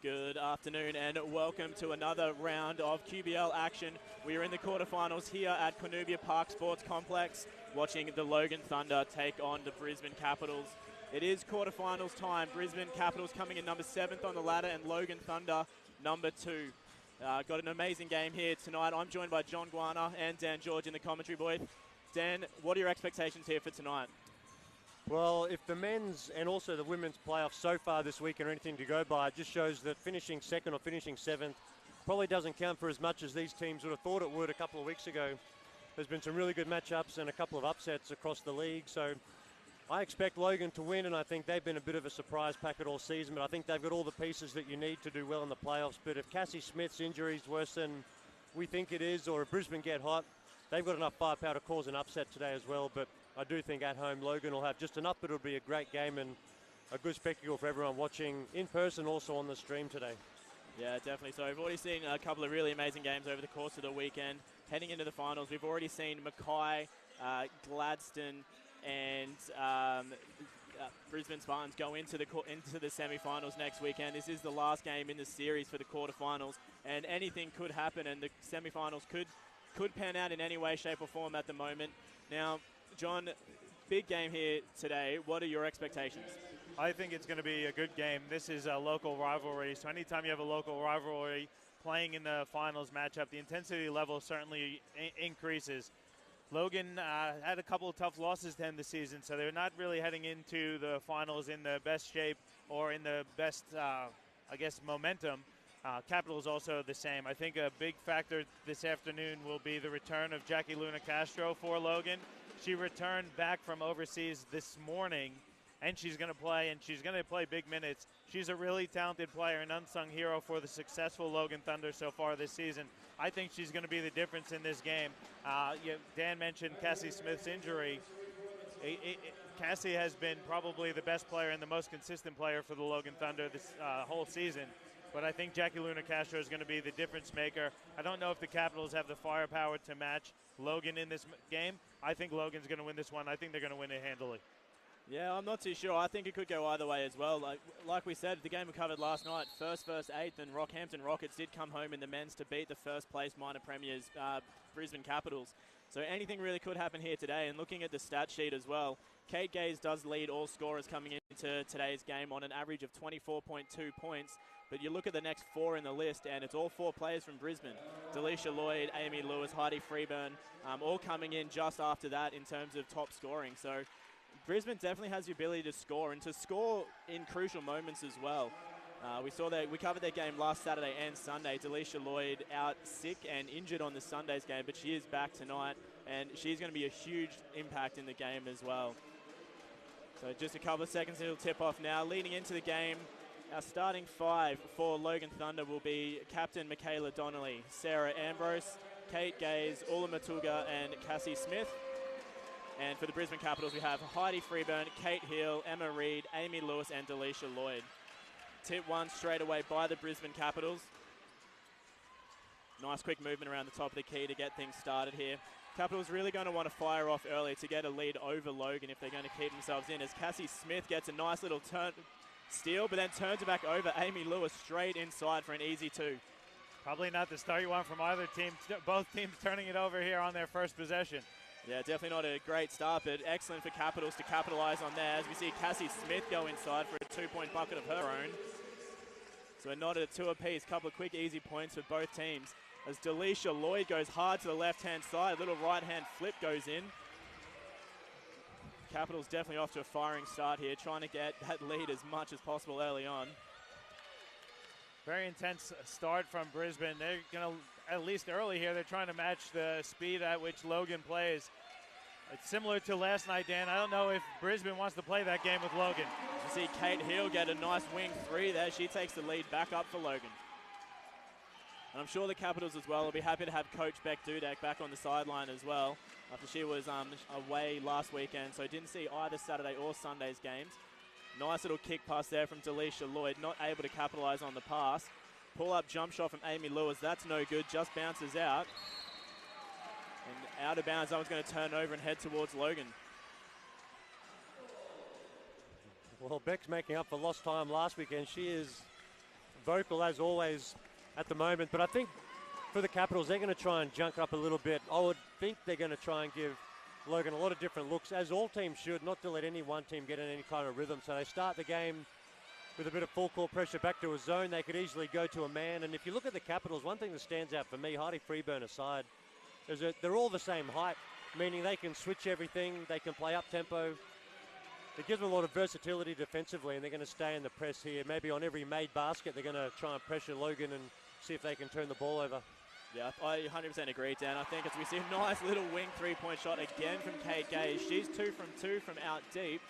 Good afternoon and welcome to another round of QBL action. We are in the quarterfinals here at Cornubia Park Sports Complex, watching the Logan Thunder take on the Brisbane Capitals. It is quarterfinals time. Brisbane Capitals coming in number 7th on the ladder and Logan Thunder number 2. Got an amazing game here tonight. I'm joined by John Guana and Dan George in the commentary booth. Dan, what are your expectations here for tonight? Well, if the men's and also the women's playoffs so far this week are anything to go by, it just shows that finishing second or finishing 7th probably doesn't count for as much as these teams would have thought it would a couple of weeks ago. There's been some really good matchups and a couple of upsets across the league, so I expect Logan to win, and I think they've been a bit of a surprise packet all season, but I think they've got all the pieces that you need to do well in the playoffs. But if Cassie Smith's injury is worse than we think it is, or if Brisbane get hot, they've got enough firepower to cause an upset today as well. But I do think at home Logan will have just enough, but it'll be a great game and a good spectacle for everyone watching in person, also on the stream today. Yeah, definitely. So we've already seen a couple of really amazing games over the course of the weekend. Heading into the finals, we've already seen Mackay, Gladstone, and Brisbane Spartans go into the semi-finals next weekend. This is the last game in the series for the quarterfinals, and anything could happen, and the semi-finals could pan out in any way, shape, or form at the moment. Now, John, big game here today. What are your expectations? I think it's going to be a good game. This is a local rivalry, so anytime you have a local rivalry playing in the finals matchup, the intensity level certainly increases. Logan had a couple of tough losses to end the season, so they're not really heading into the finals in the best shape or in the best, momentum. Capitals also the same. I think a big factor this afternoon will be the return of Jackie Luna Castro for Logan. She returned back from overseas this morning, and she's going to play big minutes. She's a really talented player, an unsung hero for the successful Logan Thunder so far this season. I think she's going to be the difference in this game. Dan mentioned Cassie Smith's injury. Cassie has been probably the best player and the most consistent player for the Logan Thunder this whole season. But I think Jackie Luna Castro is going to be the difference maker. I don't know if the Capitals have the firepower to match Logan in this game. I think Logan's going to win this one. I think they're going to win it handily. Yeah, I'm not too sure. I think it could go either way as well. Like we said, the game we covered last night, first, 8th, and Rockhampton Rockets did come home in the men's to beat the first place minor premiers, Brisbane Capitals. So anything really could happen here today. And looking at the stat sheet as well, Kate Gaze does lead all scorers coming into today's game on an average of 24.2 points. But you look at the next 4 in the list, and it's all 4 players from Brisbane. Delisha Lloyd, Amy Lewis, Heidi Freeburn, all coming in just after that in terms of top scoring. So Brisbane definitely has the ability to score, and to score in crucial moments as well. We covered their game last Saturday and Sunday. Delisha Lloyd out sick and injured on the Sunday's game, but she is back tonight, and she's going to be a huge impact in the game as well. So just a couple of seconds, it'll tip off now. Leading into the game, our starting 5 for Logan Thunder will be Captain Michaela Donnelly, Sarah Ambrose, Kate Gaze, Ula Matuga, and Cassie Smith. And for the Brisbane Capitals, we have Heidi Freeburn, Kate Hill, Emma Reid, Amy Lewis, and Delisha Lloyd. Tip 1 straight away by the Brisbane Capitals. Nice quick movement around the top of the key to get things started here. Capitals really going to want to fire off early to get a lead over Logan if they're going to keep themselves in, as Cassie Smith gets a nice little steal, but then turns it back over. Amy Lewis straight inside for an easy 2. Probably not the start you want from either team. Both teams turning it over here on their first possession. Yeah, definitely not a great start, but excellent for Capitals to capitalize on there, as we see Cassie Smith go inside for a 2-point bucket of her own. So we're not at a 2 apiece. Couple of quick, easy points for both teams, as Delisha Lloyd goes hard to the left-hand side. A little right-hand flip goes in. Capitals definitely off to a firing start here, trying to get that lead as much as possible early on. Very intense start from Brisbane. They're going to, at least early here, they're trying to match the speed at which Logan plays. It's similar to last night, Dan. I don't know if Brisbane wants to play that game with Logan. You see Kate Hill get a nice wing 3 there. She takes the lead back up for Logan. And I'm sure the Capitals as well will be happy to have Coach Beck Dudek back on the sideline as well, after she was away last weekend, so didn't see either Saturday or Sunday's games. Nice little kick pass there from Delisha Lloyd, not able to capitalize on the pass. Pull-up jump shot from Amy Lewis, that's no good, just bounces out. And out of bounds, that one's going to turn over and head towards Logan. Well, Beck's making up for lost time last weekend. She is vocal as always at the moment, but I think for the Capitals, they're going to try and junk up a little bit. I would think they're going to try and give Logan a lot of different looks, as all teams should, not to let any one team get in any kind of rhythm. So they start the game with a bit of full court pressure back to a zone. They could easily go to a man. And if you look at the Capitals, one thing that stands out for me, Hardy Freeburn aside, is that they're all the same height, meaning they can switch everything, they can play up-tempo. It gives them a lot of versatility defensively, and they're going to stay in the press here. Maybe on every made basket, they're going to try and pressure Logan and see if they can turn the ball over. Yeah, I 100% agree, Dan. I think as we see a nice little wing three-point shot again from Kate Gaze. She's 2 from 2 from out deep.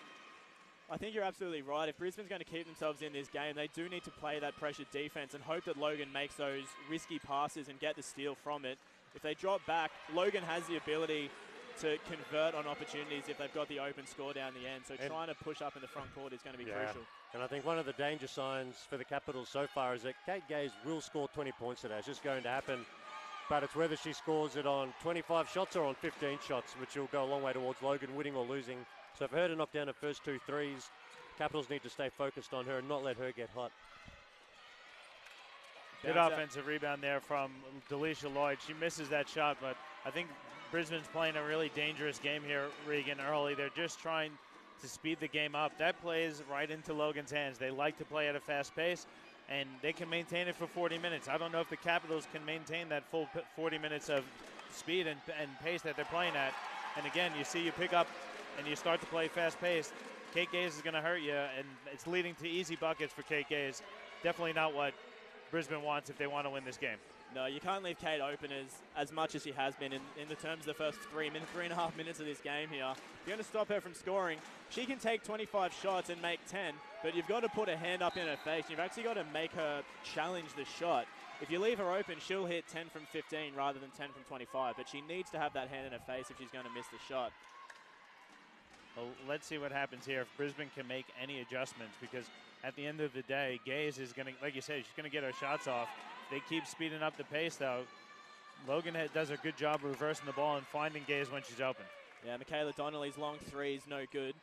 I think you're absolutely right. If Brisbane's going to keep themselves in this game, they do need to play that pressure defense and hope that Logan makes those risky passes and get the steal from it. If they drop back, Logan has the ability to convert on opportunities if they've got the open score down the end. So trying to push up in the front court is going to be crucial. And I think one of the danger signs for the Capitals so far is that Kate Gaze will score 20 points today. It's just going to happen. But it's whether she scores it on 25 shots or on 15 shots, which will go a long way towards Logan winning or losing. So for her to knock down her first 2 threes, Capitals need to stay focused on her and not let her get hot. Good offensive rebound there from Delisha Lloyd. She misses that shot, but I think Brisbane's playing a really dangerous game here, Regan, early. They're just trying to speed the game up. That plays right into Logan's hands. They like to play at a fast pace, and they can maintain it for 40 minutes. I don't know if the Capitals can maintain that full 40 minutes of speed and pace that they're playing at. And again, you pick up and you start to play fast-paced. Kate Gaze is going to hurt you, and it's leading to easy buckets for Kate Gaze. Definitely not what Brisbane wants if they want to win this game. No, you can't leave Kate open as much as she has been in the terms of the first 3.5 minutes of this game here. If you're going to stop her from scoring, she can take 25 shots and make 10, but you've got to put a hand up in her face. You've actually got to make her challenge the shot. If you leave her open, she'll hit 10 from 15 rather than 10 from 25, but she needs to have that hand in her face if she's going to miss the shot. Well, let's see what happens here if Brisbane can make any adjustments, because at the end of the day, Gaze is going to, like you said, she's going to get her shots off. They keep speeding up the pace, though. Logan does a good job reversing the ball and finding Gaze when she's open. Yeah, Michaela Donnelly's long three is no good.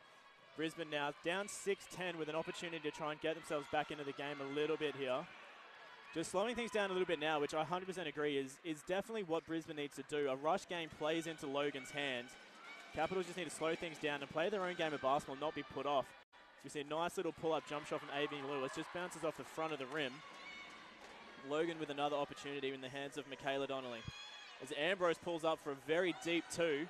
Brisbane now down 6-10 with an opportunity to try and get themselves back into the game a little bit here. Just slowing things down a little bit now, which I 100% agree is definitely what Brisbane needs to do. A rush game plays into Logan's hands. Capitals just need to slow things down and play their own game of basketball, not be put off. So we see a nice little pull-up jump shot from Amy Lewis. Just bounces off the front of the rim. Logan with another opportunity in the hands of Michaela Donnelly. As Ambrose pulls up for a very deep 2.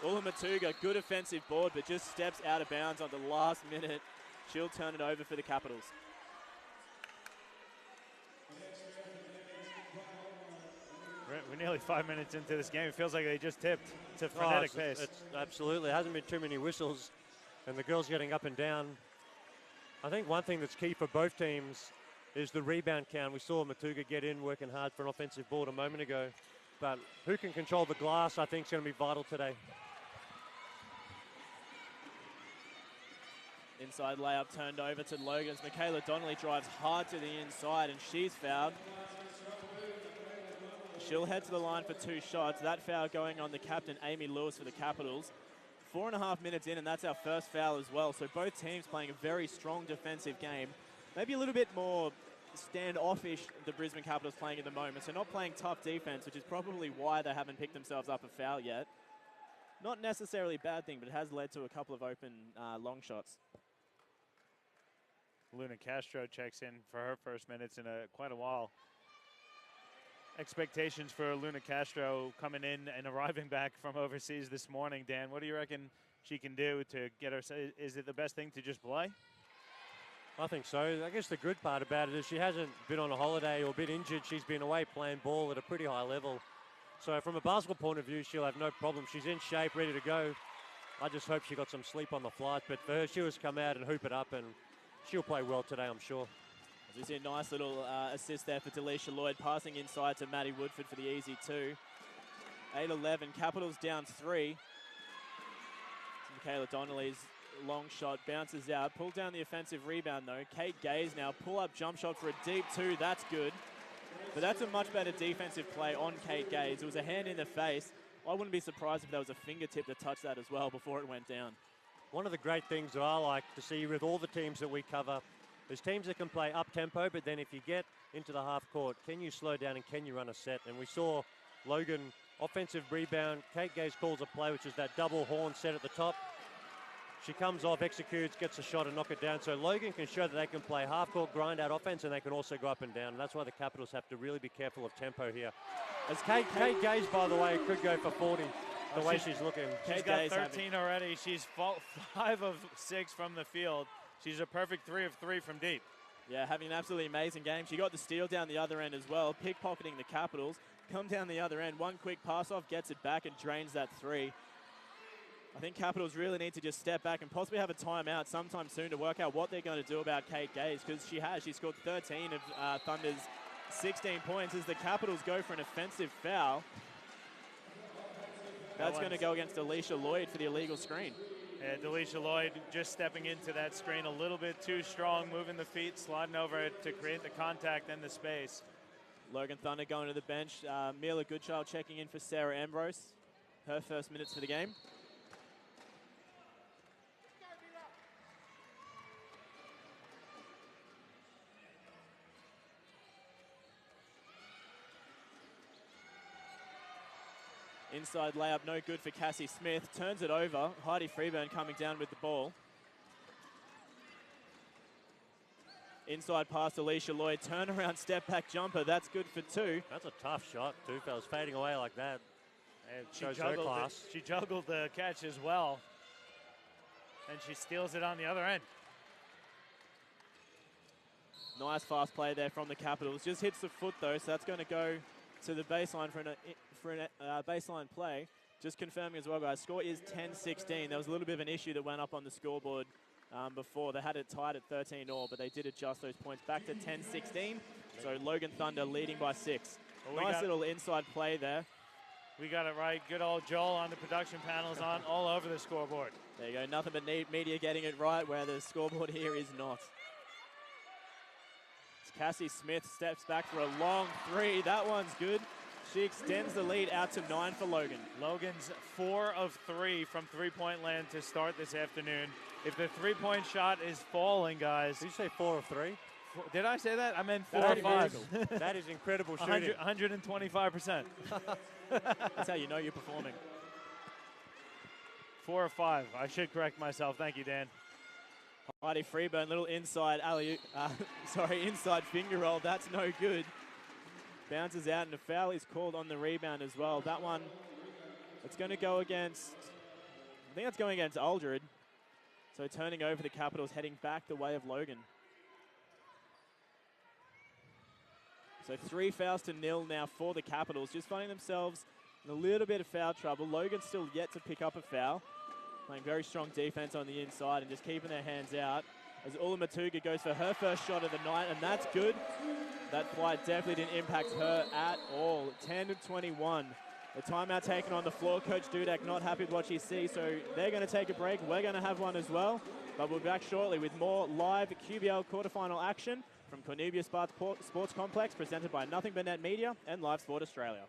Ula Matuga, good offensive board, but just steps out of bounds on the last minute. She'll turn it over for the Capitals. We're nearly 5 minutes into this game. It feels like they just tipped. It's a frenetic pace. It's absolutely. There hasn't been too many whistles, and the girls getting up and down. I think one thing that's key for both teams is the rebound count. We saw Matuga get in, working hard for an offensive board a moment ago. But who can control the glass, I think, is going to be vital today. Inside layup turned over to Logan. Michaela Donnelly drives hard to the inside, and she's fouled. She'll head to the line for 2 shots. That foul going on the captain, Amy Lewis, for the Capitals. 4.5 minutes in, and that's our first foul as well. So both teams playing a very strong defensive game. Maybe a little bit more standoffish the Brisbane Capitals playing at the moment. So not playing tough defense, which is probably why they haven't picked themselves up a foul yet. Not necessarily a bad thing, but it has led to a couple of open long shots. Luna Castro checks in for her first minutes in quite a while. Expectations for Luna Castro coming in and arriving back from overseas this morning. Dan, what do you reckon she can do to get her? Is it the best thing to just play? I think so. I guess the good part about it is she hasn't been on a holiday or been injured. She's been away playing ball at a pretty high level. So from a basketball point of view, she'll have no problem. She's in shape, ready to go. I just hope she got some sleep on the flight. But for her, she'll just come out and hoop it up, and she'll play well today, I'm sure. We see a nice little assist there for Delisha Lloyd, passing inside to Maddie Woodford for the easy 2. 8-11, Capitals down 3. Michaela Donnelly's long shot bounces out, pulled down the offensive rebound though. Kate Gaze now, pull-up jump shot for a deep 2, that's good. But that's a much better defensive play on Kate Gaze. It was a hand in the face. I wouldn't be surprised if there was a fingertip to touch that as well before it went down. One of the great things that I like to see with all the teams that we cover There's teams that can play up-tempo, but then if you get into the half court, can you slow down and can you run a set? And we saw Logan, offensive rebound. Kate Gaze calls a play, which is that double horn set at the top. She comes off, executes, gets a shot and knock it down. So Logan can show that they can play half-court, grind out offense, and they can also go up and down. And that's why the Capitals have to really be careful of tempo here. As Kate Gaze, by the way, could go for 40 the way she's looking. She's got 13 already. She's 5 of 6 from the field. She's a perfect 3 of 3 from deep. Yeah, having an absolutely amazing game. She got the steal down the other end as well, pickpocketing the Capitals. Come down the other end, one quick pass off, gets it back and drains that 3. I think Capitals really need to just step back and possibly have a timeout sometime soon to work out what they're going to do about Kate Gaze, because she scored 13 of Thunder's 16 points as the Capitals go for an offensive foul. That's going to go against Alicia Lloyd for the illegal screen. Yeah, Delisha Lloyd just stepping into that screen a little bit too strong, moving the feet, sliding over it to create the contact and the space. Logan Thunder going to the bench. Mila Goodchild checking in for Sarah Ambrose. Her first minutes for the game. Inside layup, no good for Cassie Smith. Turns it over. Heidi Freeburn coming down with the ball. Inside pass to Alicia Lloyd. Turnaround step back jumper. That's good for 2. That's a tough shot, too, fellas. Fading away like that. And she juggled the catch as well. And she steals it on the other end. Nice fast play there from the Capitals. Just hits the foot, though, so that's going to go to the baseline for a baseline play. Just confirming as well, guys, score is 10-16. There was a little bit of an issue that went up on the scoreboard before. They had it tied at 13-all, but they did adjust those points back to 10-16. So Logan Thunder leading by 6. Well, nice little inside play there. We got it right. Good old Joel on the production panels on all over the scoreboard. There you go. Nothing but media getting it right where the scoreboard here is not. Cassie Smith steps back for a long 3. That one's good. She extends the lead out to 9 for Logan. Logan's 4 of 3 from three-point land to start this afternoon. If the three-point shot is falling, guys. Did you say 4 of 3? Did I say that? I meant 4 of 5. That is incredible shooting. 125%. That's how you know you're performing. 4 of 5. I should correct myself. Thank you, Dan. Heidi Freeburn, little inside inside finger roll. That's no good. Bounces out and a foul is called on the rebound as well. That one, it's going to go against, I think that's going against Aldred. So turning over the Capitals, heading back the way of Logan. So 3 fouls to 0 now for the Capitals, just finding themselves in a little bit of foul trouble. Logan's still yet to pick up a foul. Playing very strong defense on the inside and just keeping their hands out. As Ula Matuga goes for her first shot of the night, and that's good. That flight definitely didn't impact her at all. 10-21. The timeout taken on the floor. Coach Dudek not happy with what she sees, so they're going to take a break. We're going to have one as well. But we'll be back shortly with more live QBL quarterfinal action from Cornubia Sports Complex, presented by Nothing But Net Media and Live Sport Australia.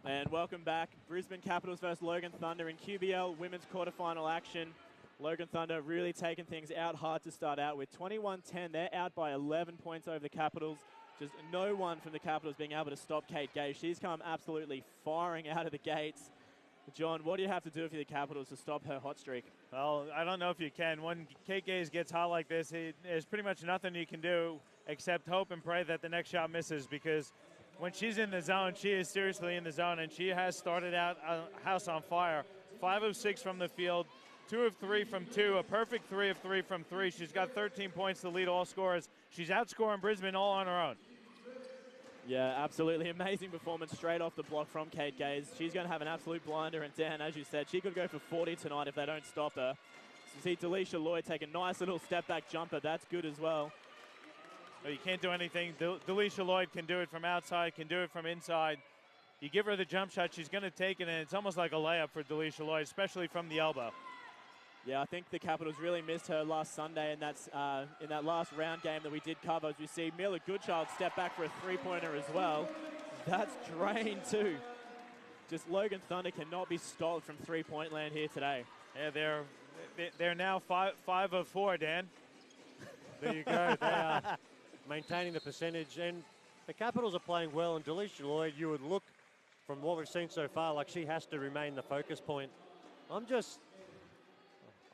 And welcome back. Brisbane Capitals versus Logan Thunder in QBL women's quarterfinal action. Logan Thunder really taking things out hard to start out with. 21-10, they're out by 11 points over the Capitals. Just no one from the Capitals being able to stop Kate Gaze. She's come absolutely firing out of the gates. John, what do you have to do for the Capitals to stop her hot streak? Well, I don't know if you can. When Kate Gaze gets hot like this, there's pretty much nothing you can do except hope and pray that the next shot misses, because when she's in the zone, she is seriously in the zone, and she has started out house on fire. 5 of 6 from the field, 2 of 3 from 2, a perfect 3 of 3 from 3. She's got 13 points to lead all scorers. She's outscoring Brisbane all on her own. Yeah, absolutely amazing performance straight off the block from Kate Gaze. She's going to have an absolute blinder, and Dan, as you said, she could go for 40 tonight if they don't stop her. So see Delisha Lloyd take a nice little step-back jumper. That's good as well. So you can't do anything. Delisha Lloyd can do it from outside, can do it from inside. You give her the jump shot, she's going to take it, and it's almost like a layup for Delisha Lloyd, especially from the elbow. Yeah, I think the Capitals really missed her last Sunday, and that's in that last round game that we did cover. As we see Mila Goodchild step back for a three-pointer as well. That's drained too. Just Logan Thunder cannot be stopped from three-point land here today. Yeah, they're now 5 of 4, Dan. There you go. They are maintaining the percentage, and the Capitals are playing well. And Delisha Lloyd, you would look from what we've seen so far like she has to remain the focus point.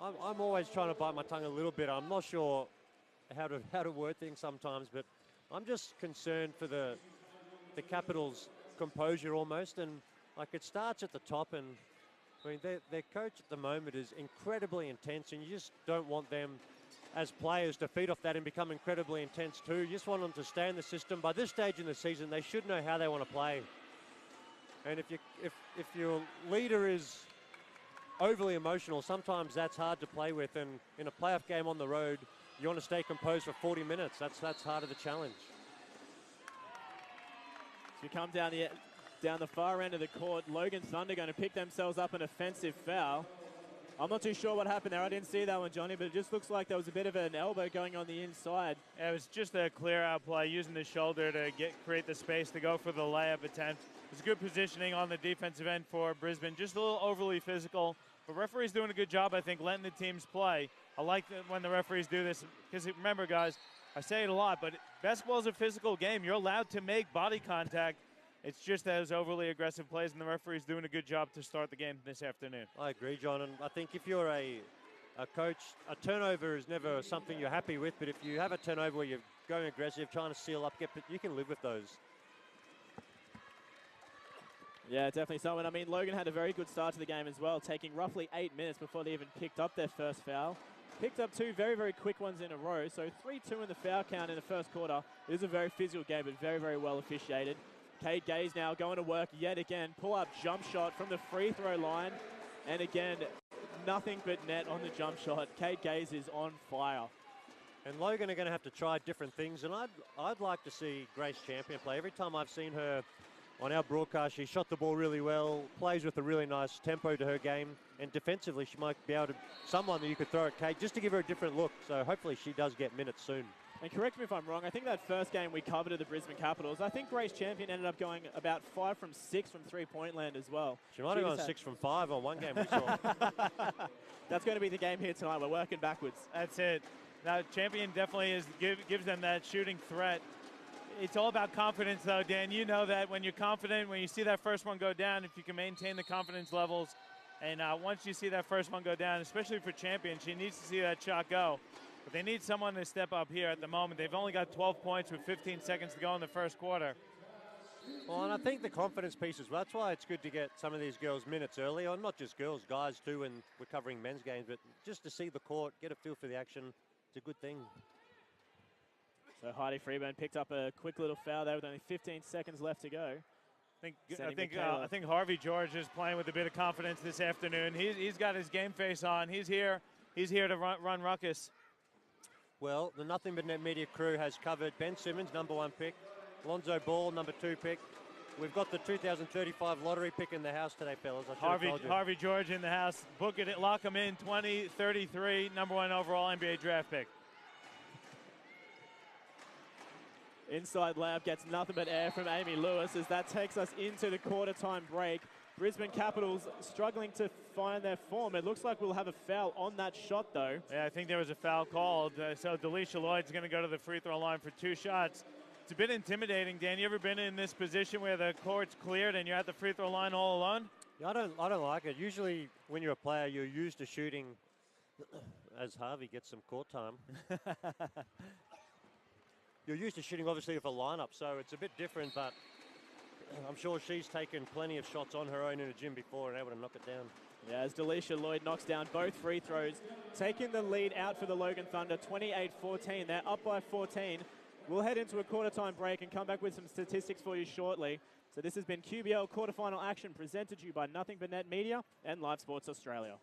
I'm always trying to bite my tongue a little bit. I'm not sure how to word things sometimes, but I'm just concerned for the Capitals' composure almost. And like it starts at the top, and I mean their coach at the moment is incredibly intense, and you just don't want them as players to feed off that and become incredibly intense too. You just want them to stay in the system. By this stage in the season, they should know how they want to play. And if your leader is overly emotional, sometimes that's hard to play with, and in a playoff game on the road, you want to stay composed for 40 minutes. That's harder the challenge. So we come down the far end of the court. Logan Thunder going to pick themselves up an offensive foul. I'm not too sure what happened there. I didn't see that one, Johnny, but it just looks like there was a bit of an elbow going on the inside. Yeah, it was just a clear out play, using the shoulder to create the space to go for the layup attempt. It was good positioning on the defensive end for Brisbane. Just a little overly physical. But referee's doing a good job, I think, letting the teams play. I like when the referees do this because, remember, guys, I say it a lot, but basketball is a physical game. You're allowed to make body contact. It's just those overly aggressive plays, and the referee's doing a good job to start the game this afternoon. I agree, John, and I think if you're a coach, a turnover is never something you're happy with, but if you have a turnover where you're going aggressive, trying to seal up, you can live with those. Yeah, definitely so. And I mean, Logan had a very good start to the game as well, taking roughly 8 minutes before they even picked up their first foul. Picked up 2 very, very quick ones in a row. So 3-2 in the foul count in the first quarter. It is a very physical game, but very, very well officiated. Kate Gaze now going to work yet again. Pull-up jump shot from the free throw line. And again, nothing but net on the jump shot. Kate Gaze is on fire. And Logan are going to have to try different things. And I'd like to see Grace Champion play. Every time I've seen her on our broadcast, she shot the ball really well, plays with a really nice tempo to her game, and defensively she might be able to, someone that you could throw at Kate just to give her a different look. So hopefully she does get minutes soon. And correct me if I'm wrong, I think that first game we covered at the Brisbane Capitals, I think Grace Champion ended up going about 5 from 6 from three-point land as well. She might have gone 6 from 5 on one game we saw. That's going to be the game here tonight. We're working backwards. That's it. Now, Champion definitely gives them that shooting threat. It's all about confidence, though, Dan. You know that when you're confident, when you see that first one go down, if you can maintain the confidence levels, and once you see that first one go down, especially for Champion, she needs to see that shot go. But they need someone to step up here at the moment. They've only got 12 points with 15 seconds to go in the first quarter. Well, and I think the confidence piece as well. That's why it's good to get some of these girls minutes early, or not just girls, guys too, when we're covering men's games, but just to see the court, get a feel for the action, it's a good thing. So Heidi Freeburn picked up a quick little foul there with only 15 seconds left to go. I think Harvey George is playing with a bit of confidence this afternoon. He's got his game face on. He's here to run ruckus. Well, the Nothing But Net Media crew has covered Ben Simmons, #1 pick, Lonzo Ball, #2 pick. We've got the 2035 lottery pick in the house today, fellas. Harvey George in the house. Book it, lock him in. 2033, #1 overall NBA draft pick. Inside lab gets nothing but air from Amy Lewis as that takes us into the quarter time break. Brisbane Capitals struggling to find their form. It looks like we'll have a foul on that shot, though. Yeah, I think there was a foul called. So Delisha Lloyd's going to go to the free throw line for 2 shots. It's a bit intimidating, Dan. You ever been in this position where the court's cleared and you're at the free throw line all alone? Yeah, I don't like it. Usually when you're a player, you're used to shooting, as Harvey gets some court time. You're used to shooting, obviously, with a lineup, so it's a bit different, but I'm sure she's taken plenty of shots on her own in a gym before and able to knock it down. Yeah, as Delisha Lloyd knocks down both free throws, taking the lead out for the Logan Thunder, 28-14. They're up by 14. We'll head into a quarter-time break and come back with some statistics for you shortly. So this has been QBL quarterfinal action presented to you by Nothing But Net Media and Live Sports Australia.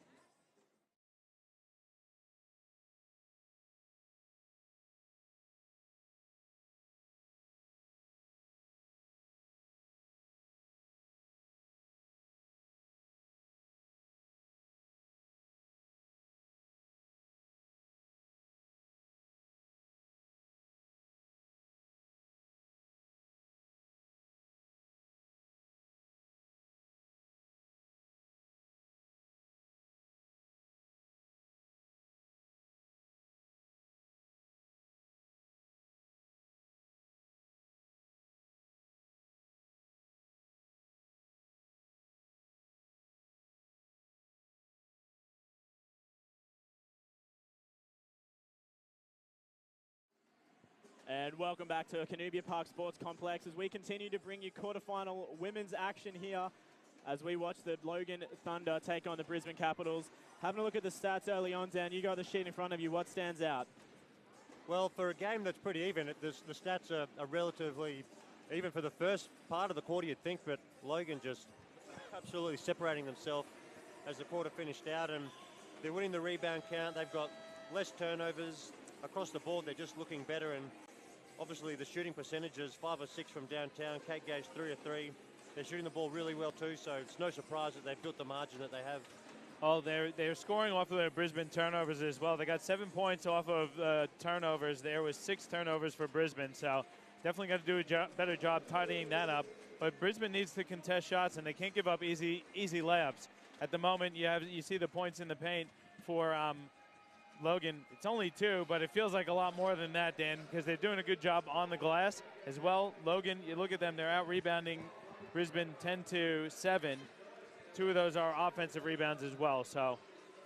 And welcome back to Canubia Park Sports Complex as we continue to bring you quarterfinal women's action here as we watch the Logan Thunder take on the Brisbane Capitals. Having a look at the stats early on, Dan, you got the sheet in front of you. What stands out? Well, for a game that's pretty even, the stats are relatively even for the first part of the quarter, you'd think, but Logan just absolutely separating themselves as the quarter finished out, and they're winning the rebound count. They've got less turnovers across the board. They're just looking better, and obviously the shooting percentages, 5 or 6 from downtown. Kate Gage 3 of 3. They're shooting the ball really well too, so it's no surprise that they've built the margin that they have. Oh, they're scoring off of their Brisbane turnovers as well. They got 7 points off of turnovers. There was 6 turnovers for Brisbane, so definitely got to do a better job tidying that up. But Brisbane needs to contest shots, and they can't give up easy layups. At the moment, you see the points in the paint for Logan. It's only 2, but it feels like a lot more than that, Dan, because they're doing a good job on the glass as well. Logan, you look at them, they're out rebounding Brisbane 10-7. 2 of those are offensive rebounds as well. So,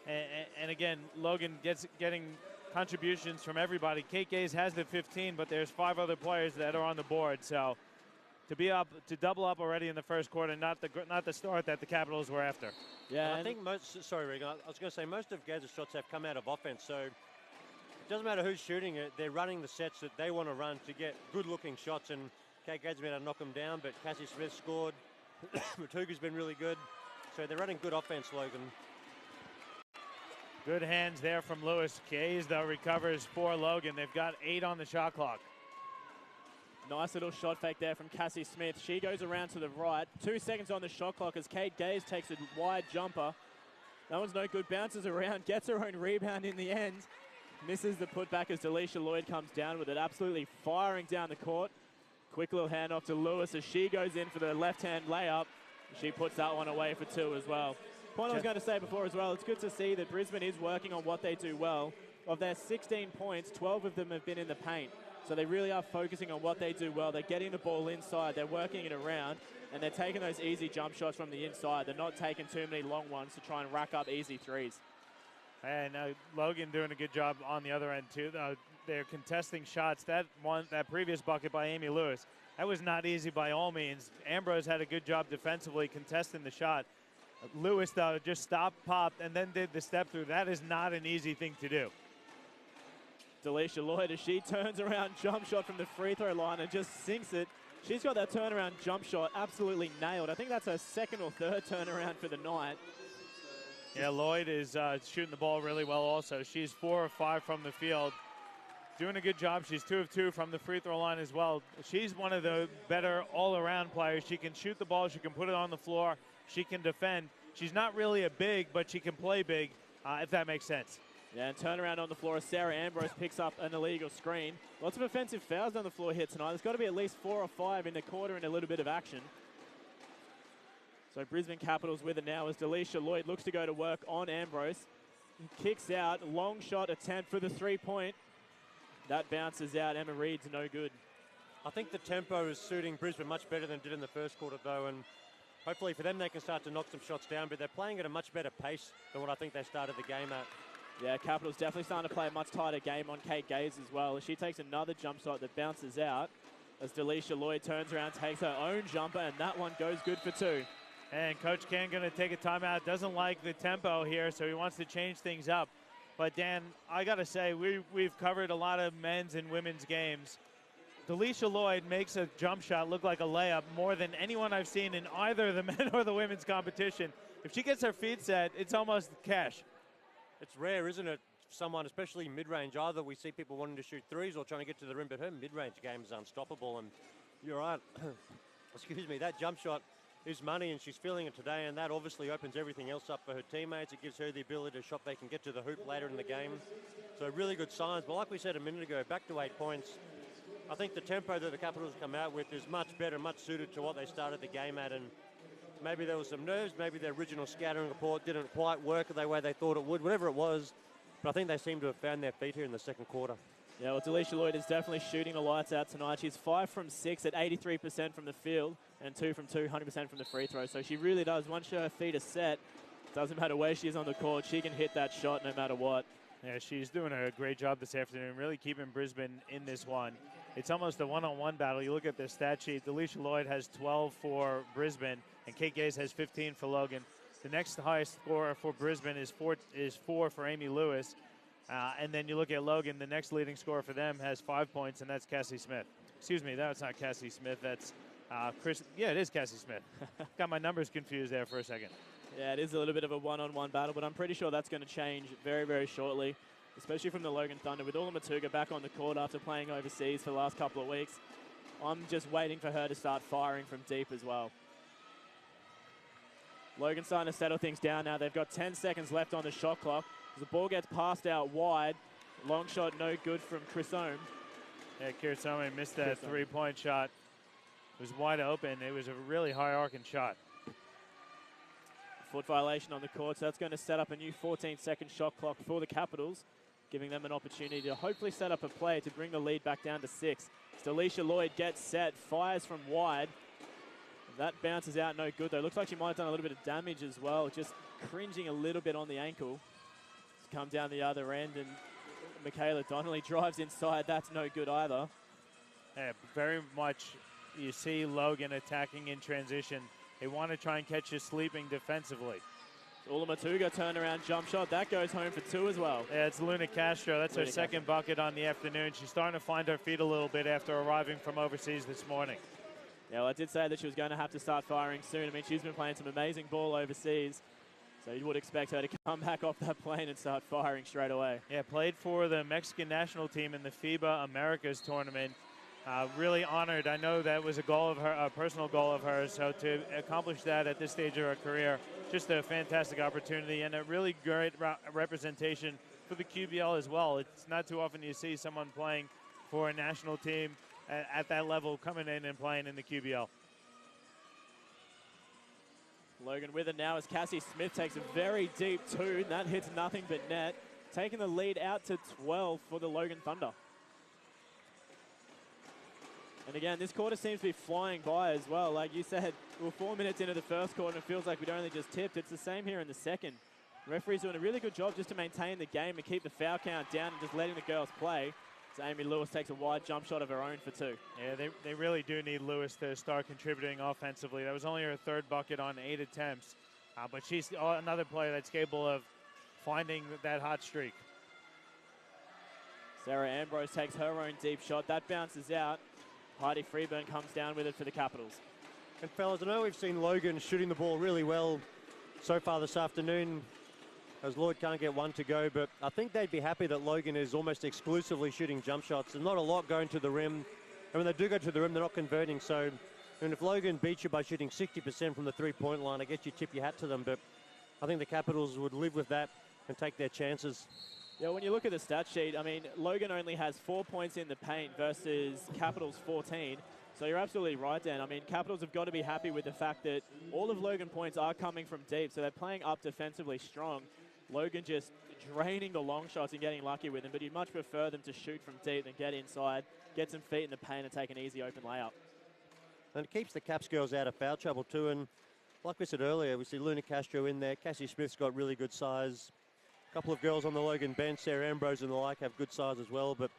and again, Logan getting contributions from everybody. Kate Gaze has the 15, but there's 5 other players that are on the board. So, to double up already in the first quarter, not the start that the Capitals were after. Yeah, I think sorry, Regan, I was going to say most of Gaze's shots have come out of offense. So, it doesn't matter who's shooting it. They're running the sets that they want to run to get good-looking shots, and Kate Gaze has been able to knock them down. But Cassie Smith scored. Matuga's been really good. So they're running good offense, Logan. Good hands there from Lewis. Gaze, though, recovers for Logan. They've got 8 on the shot clock. Nice little shot fake there from Cassie Smith. She goes around to the right. 2 seconds on the shot clock as Kate Gaze takes a wide jumper. That one's no good. Bounces around, gets her own rebound in the end. Misses the putback as Delisha Lloyd comes down with it, absolutely firing down the court. Quick little handoff to Lewis as she goes in for the left-hand layup. She puts that one away for 2 as well. Point I was going to say before as well, it's good to see that Brisbane is working on what they do well. Of their 16 points, 12 of them have been in the paint. So they really are focusing on what they do well. They're getting the ball inside, they're working it around, and they're taking those easy jump shots from the inside. They're not taking too many long ones to try and rack up easy threes. And Logan doing a good job on the other end too. They're contesting shots. That previous bucket by Amy Lewis, that was not easy by all means. Ambrose had a good job defensively contesting the shot. Lewis, though, just stopped, popped, and then did the step through. That is not an easy thing to do. Delisha Lloyd, as she turns around jump shot from the free throw line and just sinks it. She's got that turnaround jump shot absolutely nailed. I think that's her 2nd or 3rd turnaround for the night. Yeah, Lloyd is shooting the ball really well also. She's 4 of 5 from the field. Doing a good job. She's 2 of 2 from the free throw line as well. She's one of the better all-around players. She can shoot the ball. She can put it on the floor. She can defend. She's not really a big, but she can play big, if that makes sense. Yeah, and turnaround on the floor as Sarah Ambrose picks up an illegal screen. Lots of offensive fouls on the floor here tonight. There's got to be at least 4 or 5 in the quarter and a little bit of action. So Brisbane Capitals with it now as Delisha Lloyd looks to go to work on Ambrose. Kicks out, long shot attempt for the 3-point. That bounces out. Emma Reed's no good. I think the tempo is suiting Brisbane much better than it did in the first quarter, though, and hopefully for them they can start to knock some shots down, but they're playing at a much better pace than what I think they started the game at. Yeah, Capitals definitely starting to play a much tighter game on Kate Gaze as well. As she takes another jump shot that bounces out. as Delisha Lloyd turns around, takes her own jumper, and that one goes good for 2. And Coach Ken going to take a timeout. Doesn't like the tempo here, so he wants to change things up. But, Dan, I got to say, we've covered a lot of men's and women's games. Delisha Lloyd makes a jump shot look like a layup more than anyone I've seen in either the men or the women's competition. If she gets her feet set, it's almost cash. It's rare, isn't it? Someone, especially mid-range, either we see people wanting to shoot threes or trying to get to the rim, but her mid-range game is unstoppable. And you're right, excuse me, that jump shot is money, and she's feeling it today, and that obviously opens everything else up for her teammates. It gives her the ability to shot they can get to the hoop later in the game. So really good signs. But like we said a minute ago, back to 8 points. I think the tempo that the Capitals come out with is much better, much suited to what they started the game at. And maybe there was some nerves, maybe their original scattering report didn't quite work the way they thought it would, whatever it was. But I think they seem to have found their feet here in the second quarter. Yeah, well, Delisha Lloyd is definitely shooting the lights out tonight. She's 5 from 6 at 83% from the field and 2 from 2, 100% from the free throw. So she really does, once her feet are set, doesn't matter where she is on the court, she can hit that shot no matter what. Yeah, she's doing a great job this afternoon, really keeping Brisbane in this one. It's almost a one-on-one battle. You look at the stat sheet, Delisha Lloyd has 12 for Brisbane, and Kate Gaze has 15 for Logan. The next highest scorer for Brisbane is 4 for Amy Lewis. And then you look at Logan, the next leading scorer for them has 5 points, and that's Cassie Smith. Excuse me, that's not Cassie Smith, that's Chris. Yeah, it is Cassie Smith. Got my numbers confused there for a second. Yeah, it is a little bit of a one-on-one battle, but I'm pretty sure that's going to change very, very shortly, especially from the Logan Thunder. With Ola Matuga back on the court after playing overseas for the last couple of weeks, I'm just waiting for her to start firing from deep as well. Logan's starting to settle things down now. They've got 10 seconds left on the shot clock. As the ball gets passed out wide, long shot no good from Chris Ohm. Yeah, Chris Ohm missed that three-point shot. It was wide open. It was a really high-arcing shot. Foot violation on the court, so that's going to set up a new 14-second shot clock for the Capitals, giving them an opportunity to hopefully set up a play to bring the lead back down to 6. Delisha Lloyd gets set, fires from wide. That bounces out no good, though. Looks like she might have done a little bit of damage as well, just cringing a little bit on the ankle. It's come down the other end, and Michaela Donnelly drives inside. That's no good either. Yeah, very much you see Logan attacking in transition. They want to try and catch you sleeping defensively. Ola Matuga turnaround jump shot. That goes home for 2 as well. Yeah, it's Luna Castro. That's her second bucket on the afternoon. She's starting to find her feet a little bit after arriving from overseas this morning. Yeah, well, I did say that she was going to have to start firing soon. I mean, she's been playing some amazing ball overseas, so you would expect her to come back off that plane and start firing straight away. Yeah, played for the Mexican national team in the FIBA Americas tournament. Really honored. I know that was a goal of her, a personal goal of hers. So to accomplish that at this stage of her career, just a fantastic opportunity and a really great representation for the QBL as well. It's not too often you see someone playing for a national team at that level coming in and playing in the QBL. Logan with it now as Cassie Smith takes a very deep 2. That hits nothing but net, taking the lead out to 12 for the Logan Thunder. And again, this quarter seems to be flying by as well. Like you said, we're 4 minutes into the first quarter and it feels like we'd only just tipped. It's the same here in the second. The referee's doing a really good job just to maintain the game and keep the foul count down and just letting the girls play. So Amy Lewis takes a wide jump shot of her own for 2. Yeah, they really do need Lewis to start contributing offensively. That was only her 3rd bucket on 8 attempts. But she's another player that's capable of finding that hot streak. Sarah Ambrose takes her own deep shot. That bounces out. Heidi Freeburn comes down with it for the Capitals. And fellas, I know we've seen Logan shooting the ball really well so far this afternoon, as Lloyd can't get one to go, but I think they'd be happy that Logan is almost exclusively shooting jump shots. There's not a lot going to the rim, and when they do go to the rim, they're not converting. So, and if Logan beats you by shooting 60% from the three-point line, I guess you tip your hat to them, but I think the Capitals would live with that and take their chances. Yeah, when you look at the stat sheet, I mean, Logan only has 4 points in the paint versus Capitals 14. So you're absolutely right, Dan. I mean, Capitals have got to be happy with the fact that all of Logan points are coming from deep. So they're playing up defensively strong. Logan just draining the long shots and getting lucky with them. But you'd much prefer them to shoot from deep than get inside, get some feet in the paint and take an easy open layup. And it keeps the Caps girls out of foul trouble too. And like we said earlier, we see Luna Castro in there. Cassie Smith's got really good size. A couple of girls on the Logan bench, Sarah Ambrose and the like, have good size as well. But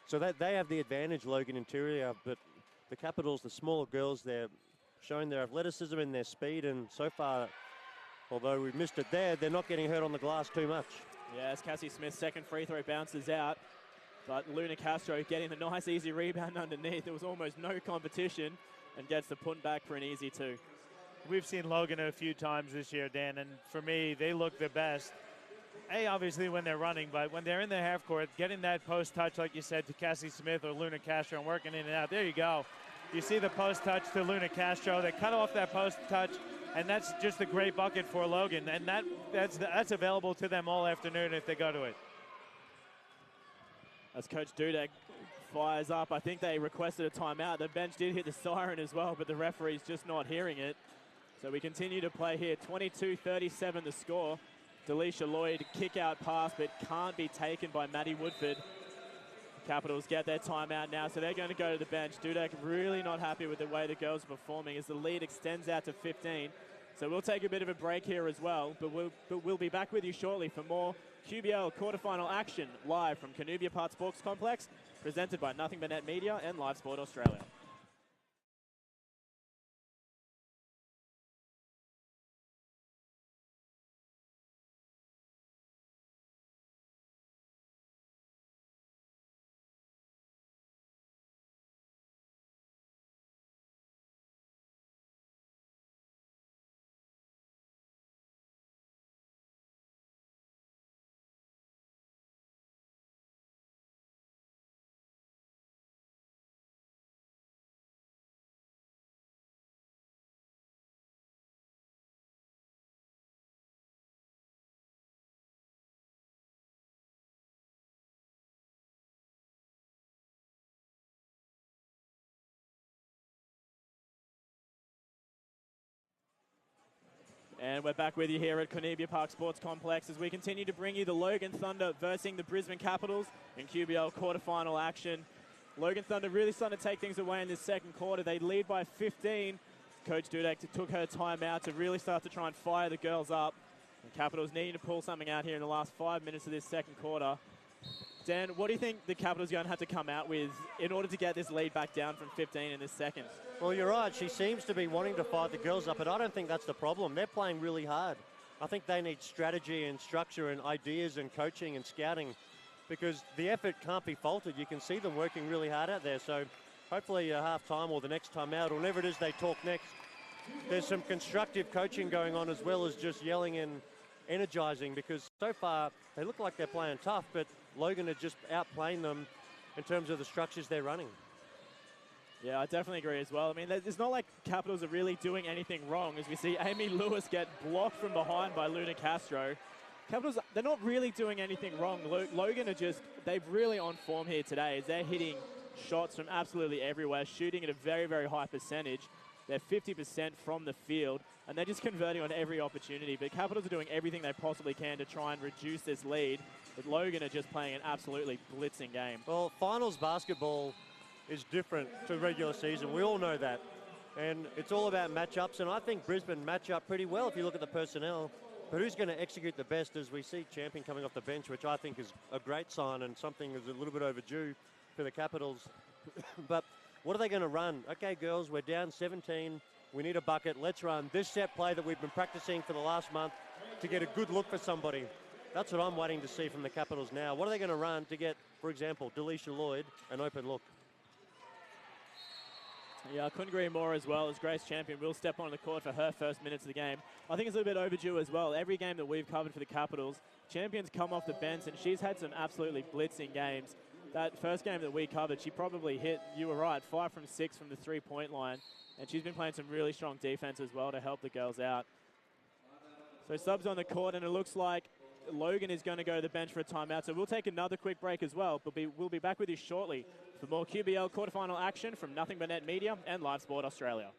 so that they have the advantage, Logan interior. But the Capitals, the smaller girls, they're showing their athleticism and their speed, and so far, although we've missed it there, they're not getting hurt on the glass too much. Yeah, as Cassie Smith's second free throw bounces out, but Luna Castro getting the nice easy rebound underneath. There was almost no competition and gets the punt back for an easy 2. We've seen Logan a few times this year, Dan, and for me, they look the best. Obviously when they're running, but when they're in the half court, getting that post touch, like you said, to Cassie Smith or Luna Castro and working in and out. There you go. You see the post touch to Luna Castro. They cut off that post touch, and that's just a great bucket for Logan, and that's available to them all afternoon if they go to it. As Coach Dudek fires up, I think they requested a timeout. The bench did hit the siren as well, but the referee's just not hearing it. So we continue to play here. 22-37 the score. Delisha Lloyd kick out pass, but can't be taken by Maddie Woodford. Capitals get their timeout now, so they're going to go to the bench. Dudek really not happy with the way the girls are performing as the lead extends out to 15. So we'll take a bit of a break here as well, but we'll be back with you shortly for more QBL quarterfinal action live from Canubia Park Sports Complex, presented by Nothing But Net Media and Live Sport Australia. And we're back with you here at Canubia Park Sports Complex as we continue to bring you the Logan Thunder versus the Brisbane Capitals in QBL quarterfinal action. Logan Thunder really starting to take things away in this second quarter. They lead by 15. Coach Dudek took her time out to really start to try and fire the girls up. The Capitals needing to pull something out here in the last 5 minutes of this second quarter. Dan, what do you think the Capitals are going to have to come out with in order to get this lead back down from 15 in this second? Well, you're right. She seems to be wanting to fire the girls up, but I don't think that's the problem. They're playing really hard. I think they need strategy and structure and ideas and coaching and scouting because the effort can't be faulted. You can see them working really hard out there. So hopefully half-time or the next time out, or whenever it is they talk next, there's some constructive coaching going on as well as just yelling and energizing because so far they look like they're playing tough, but Logan are just outplaying them in terms of the structures they're running. Yeah, I definitely agree as well. I mean, it's not like Capitals are really doing anything wrong as we see Amy Lewis get blocked from behind by Luna Castro. Capitals, they're not really doing anything wrong. Logan are just, they've really on form here today as they're hitting shots from absolutely everywhere, shooting at a very, very high percentage. They're 50% from the field, and they're just converting on every opportunity. But Capitals are doing everything they possibly can to try and reduce this lead. But Logan are just playing an absolutely blitzing game. Well, finals basketball is different to regular season. We all know that. And it's all about matchups, and I think Brisbane match up pretty well if you look at the personnel. But who's going to execute the best as we see Champion coming off the bench, which I think is a great sign and something that's a little bit overdue for the Capitals. But what are they going to run? Okay, girls, we're down 17. We need a bucket. Let's run this set play that we've been practicing for the last month to get a good look for somebody. That's what I'm waiting to see from the Capitals now. What are they going to run to get, for example, Delisha Lloyd an open look? Yeah, I couldn't agree more as well as Grace Champion will step on the court for her first minutes of the game. I think it's a little bit overdue as well. Every game that we've covered for the Capitals, Champion's come off the bench and she's had some absolutely blitzing games. That first game that we covered, she probably hit, you were right, 5 from 6 from the three-point line. And she's been playing some really strong defense as well to help the girls out. So subs on the court, and it looks like Logan is going to go to the bench for a timeout. So we'll take another quick break as well. But we'll be back with you shortly for more QBL quarterfinal action from Nothing But Net Media and Live Sport Australia.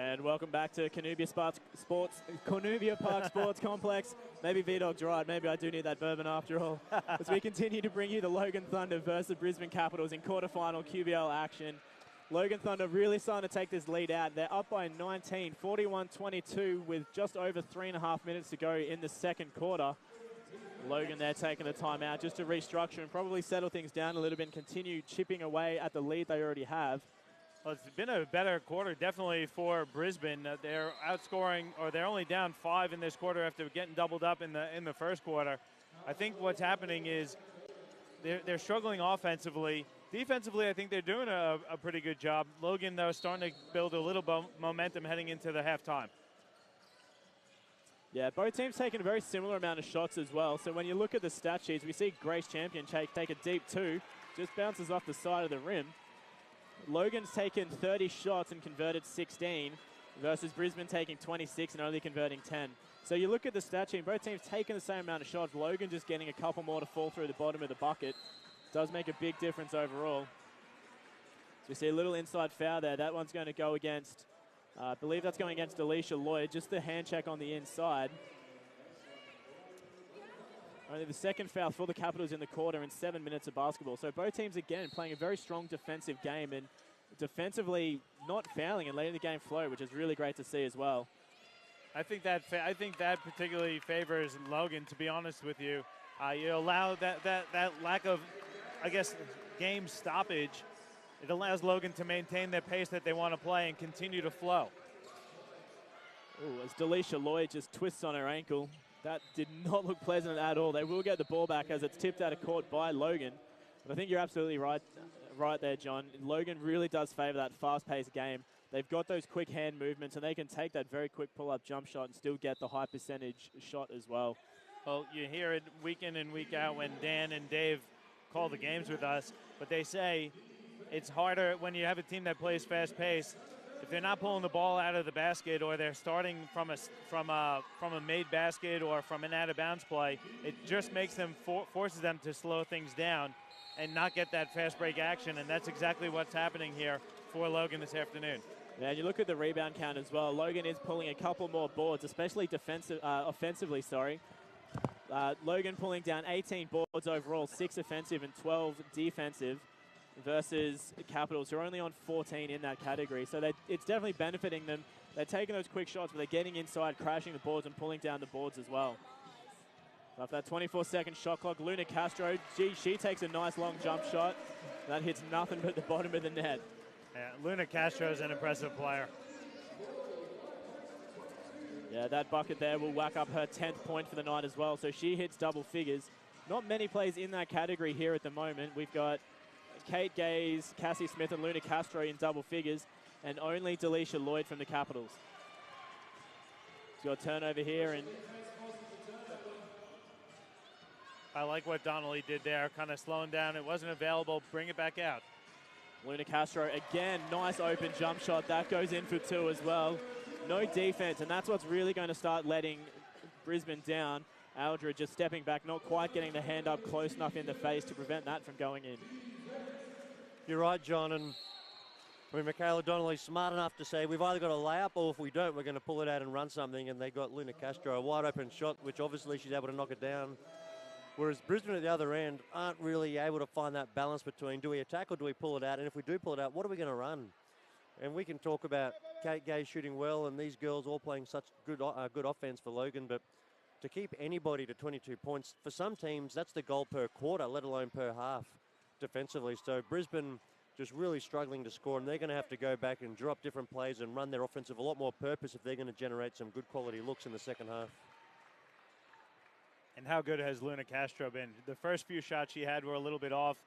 And welcome back to Cornubia Park Sports Complex. Maybe V-Dog's right. Maybe I do need that bourbon after all. As we continue to bring you the Logan Thunder versus the Brisbane Capitals in quarterfinal QBL action. Logan Thunder really starting to take this lead out. They're up by 19, 41-22 with just over 3.5 minutes to go in the second quarter. Logan there taking the timeout just to restructure and probably settle things down a little bit and continue chipping away at the lead they already have. Well, it's been a better quarter, definitely, for Brisbane. They're outscoring, or they're only down 5 in this quarter after getting doubled up in the first quarter. I think what's happening is they're struggling offensively. Defensively, I think they're doing a pretty good job. Logan, though, starting to build a little momentum heading into the halftime. Yeah, both teams taking a very similar amount of shots as well. So when you look at the stat sheets, we see Grace Champion take a deep 2, just bounces off the side of the rim. Logan's taken 30 shots and converted 16 versus Brisbane taking 26 and only converting 10. So you look at the stat sheet, both teams taking the same amount of shots. Logan just getting a couple more to fall through the bottom of the bucket. Does make a big difference overall. So we see a little inside foul there. That one's going to go against, I believe that's going against Alicia Lloyd. Just the hand check on the inside. Only the second foul for the Capitals in the quarter in 7 minutes of basketball. So both teams, again, playing a very strong defensive game and defensively not fouling and letting the game flow, which is really great to see as well. I think that particularly favors Logan, to be honest with you. You allow that lack of, I guess, game stoppage. It allows Logan to maintain their pace that they want to play and continue to flow. Ooh, as Delisha Lloyd just twists on her ankle. That did not look pleasant at all. They will get the ball back as it's tipped out of court by Logan. But I think you're absolutely right there, John. Logan really does favor that fast-paced game. They've got those quick hand movements, and they can take that very quick pull-up jump shot and still get the high percentage shot as well. Well, you hear it week in and week out when Dan and Dave call the games with us, but they say it's harder when you have a team that plays fast-paced. If they're not pulling the ball out of the basket, or they're starting from a made basket or from an out-of-bounds play, it just makes them forces them to slow things down and not get that fast break action, and that's exactly what's happening here for Logan this afternoon. Yeah, and you look at the rebound count as well. Logan is pulling a couple more boards, especially offensively. Logan pulling down 18 boards overall, 6 offensive and 12 defensive, versus the Capitals, who are only on 14 in that category. So it's definitely benefiting them. They're taking those quick shots, but they're getting inside, crashing the boards, and pulling down the boards as well. After that 24-second shot clock, Luna Castro, she takes a nice long jump shot. That hits nothing but the bottom of the net. Yeah, Luna Castro is an impressive player. Yeah, that bucket there will whack up her 10th point for the night as well. So she hits double figures. Not many plays in that category here at the moment. We've got Kate Gaze, Cassie Smith, and Luna Castro in double figures, and only Delisha Lloyd from the Capitals. She's got a turnover here, and I like what Donnelly did there, kind of slowing down. It wasn't available. Bring it back out. Luna Castro, again, nice open jump shot. That goes in for 2 as well. No defense, and that's what's really going to start letting Brisbane down. Aldred just stepping back, not quite getting the hand up close enough in the face to prevent that from going in. You're right, John, and I mean, Michaela Donnelly's smart enough to say we've either got a layup, or if we don't, we're going to pull it out and run something, and they got Luna Castro a wide open shot, which obviously she's able to knock it down. Whereas Brisbane at the other end aren't really able to find that balance between do we attack or do we pull it out, and if we do pull it out, what are we going to run? And we can talk about Kate Gay shooting well and these girls all playing such good offense for Logan, but to keep anybody to 22 points, for some teams, that's the goal per quarter, let alone per half defensively. So Brisbane just really struggling to score, and they're going to have to go back and drop different plays and run their offense with a lot more purpose if they're going to generate some good quality looks in the second half. And how good has Luna Castro been? The first few shots she had were a little bit off,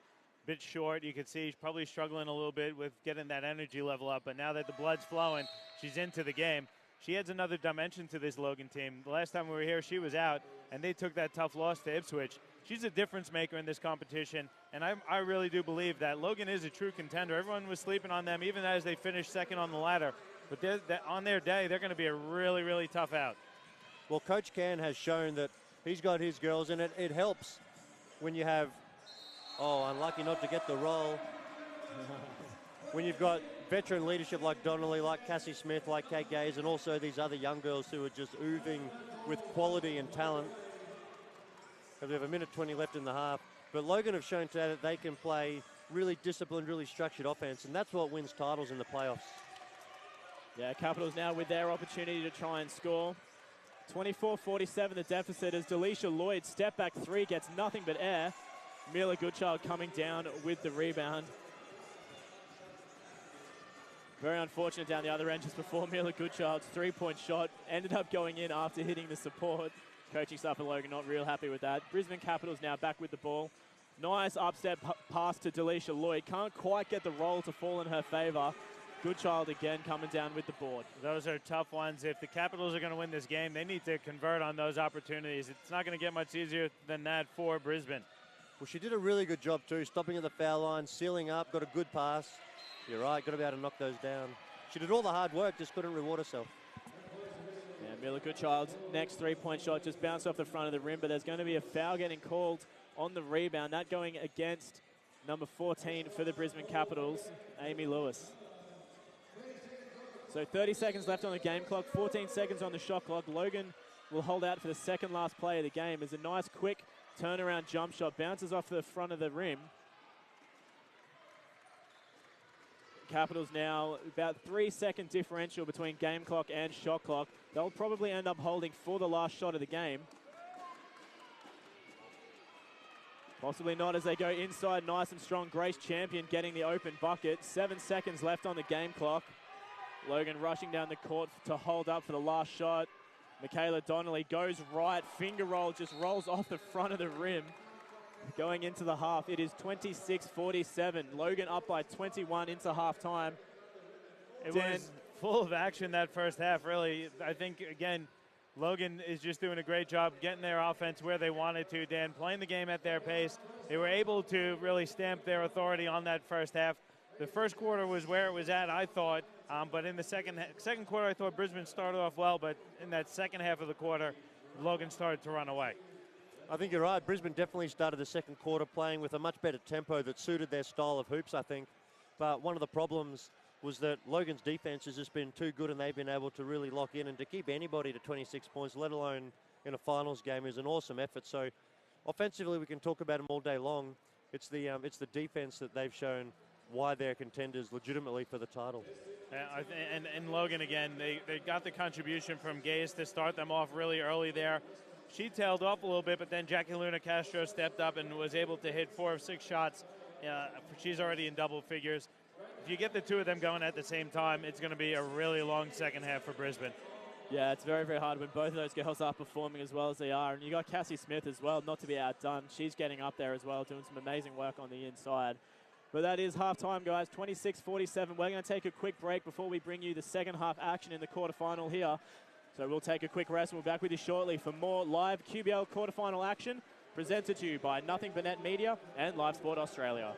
a bit short. You could see she's probably struggling a little bit with getting that energy level up, but now that the blood's flowing, she's into the game. She adds another dimension to this Logan team. The last time we were here, she was out, and they took that tough loss to Ipswich. She's a difference maker in this competition, and I really do believe that Logan is a true contender. Everyone was sleeping on them even as they finished second on the ladder, but on their day, they're going to be a really, really tough out. Well, Coach Can has shown that he's got his girls, and it helps when you have, unlucky not to get the roll. when you've got veteran leadership like Donnelly, like Cassie Smith, like Kate Gaze, and also these other young girls who are just oozing with quality and talent. We have a minute 20 left in the half. But Logan have shown today that they can play really disciplined, really structured offense, and that's what wins titles in the playoffs. Yeah, Capitals now with their opportunity to try and score. 24-47 the deficit as Delisha Lloyd, step back three, gets nothing but air. Mila Goodchild coming down with the rebound. Very unfortunate down the other end just before Mila Goodchild's three-point shot ended up going in after hitting the support. Coaching staff at Logan not real happy with that. Brisbane Capitals now back with the ball. Nice upstep pass to Delisha Lloyd. Can't quite get the roll to fall in her favour. Goodchild again coming down with the board. Those are tough ones. If the Capitals are going to win this game, they need to convert on those opportunities. It's not going to get much easier than that for Brisbane. Well, she did a really good job too, stopping at the foul line, sealing up, got a good pass. You're right, got to be able to knock those down. She did all the hard work, just couldn't reward herself. Yeah, Mila Goodchild's next three-point shot just bounced off the front of the rim, but there's going to be a foul getting called on the rebound. That going against number 14 for the Brisbane Capitals, Amy Lewis. So 30 seconds left on the game clock, 14 seconds on the shot clock. Logan will hold out for the second last play of the game as a nice quick turnaround jump shot bounces off the front of the rim. Capitals now about 3-second differential between game clock and shot clock. They'll probably end up holding for the last shot of the game. Possibly not as they go inside nice and strong. Grace Champion getting the open bucket. 7 seconds left on the game clock. Logan rushing down the court to hold up for the last shot. Michaela Donnelly goes right, finger roll, just rolls off the front of the rim. Going into the half, it is 26-47. Logan up by 21 into halftime. It was full of action that first half, really. I think, again, Logan is just doing a great job getting their offense where they wanted to, Dan, playing the game at their pace. They were able to really stamp their authority on that first half. The first quarter was where it was at, I thought, but in the second quarter, I thought Brisbane started off well, but in that second half of the quarter, Logan started to run away. I think you're right. Brisbane definitely started the second quarter playing with a much better tempo that suited their style of hoops, I think. But one of the problems was that Logan's defense has just been too good and they've been able to really lock in, and to keep anybody to 26 points, let alone in a finals game, is an awesome effort. So offensively, we can talk about them all day long. It's the defense that they've shown why they're contenders legitimately for the title. And Logan, again, they got the contribution from Gaze to start them off really early there. She tailed off a little bit, but then Jackie Luna Castro stepped up and was able to hit 4 of 6 shots. She's already in double figures. If you get the two of them going at the same time, it's going to be a really long second half for Brisbane. Yeah, it's very, very hard when both of those girls are performing as well as they are. And you got Cassie Smith as well, not to be outdone. She's getting up there as well, doing some amazing work on the inside. But that is halftime, guys, 26-47. We're going to take a quick break before we bring you the second half action in the quarterfinal here. So we'll take a quick rest and we'll be back with you shortly for more live QBL quarterfinal action presented to you by Nothing But Net Media and Live Sport Australia.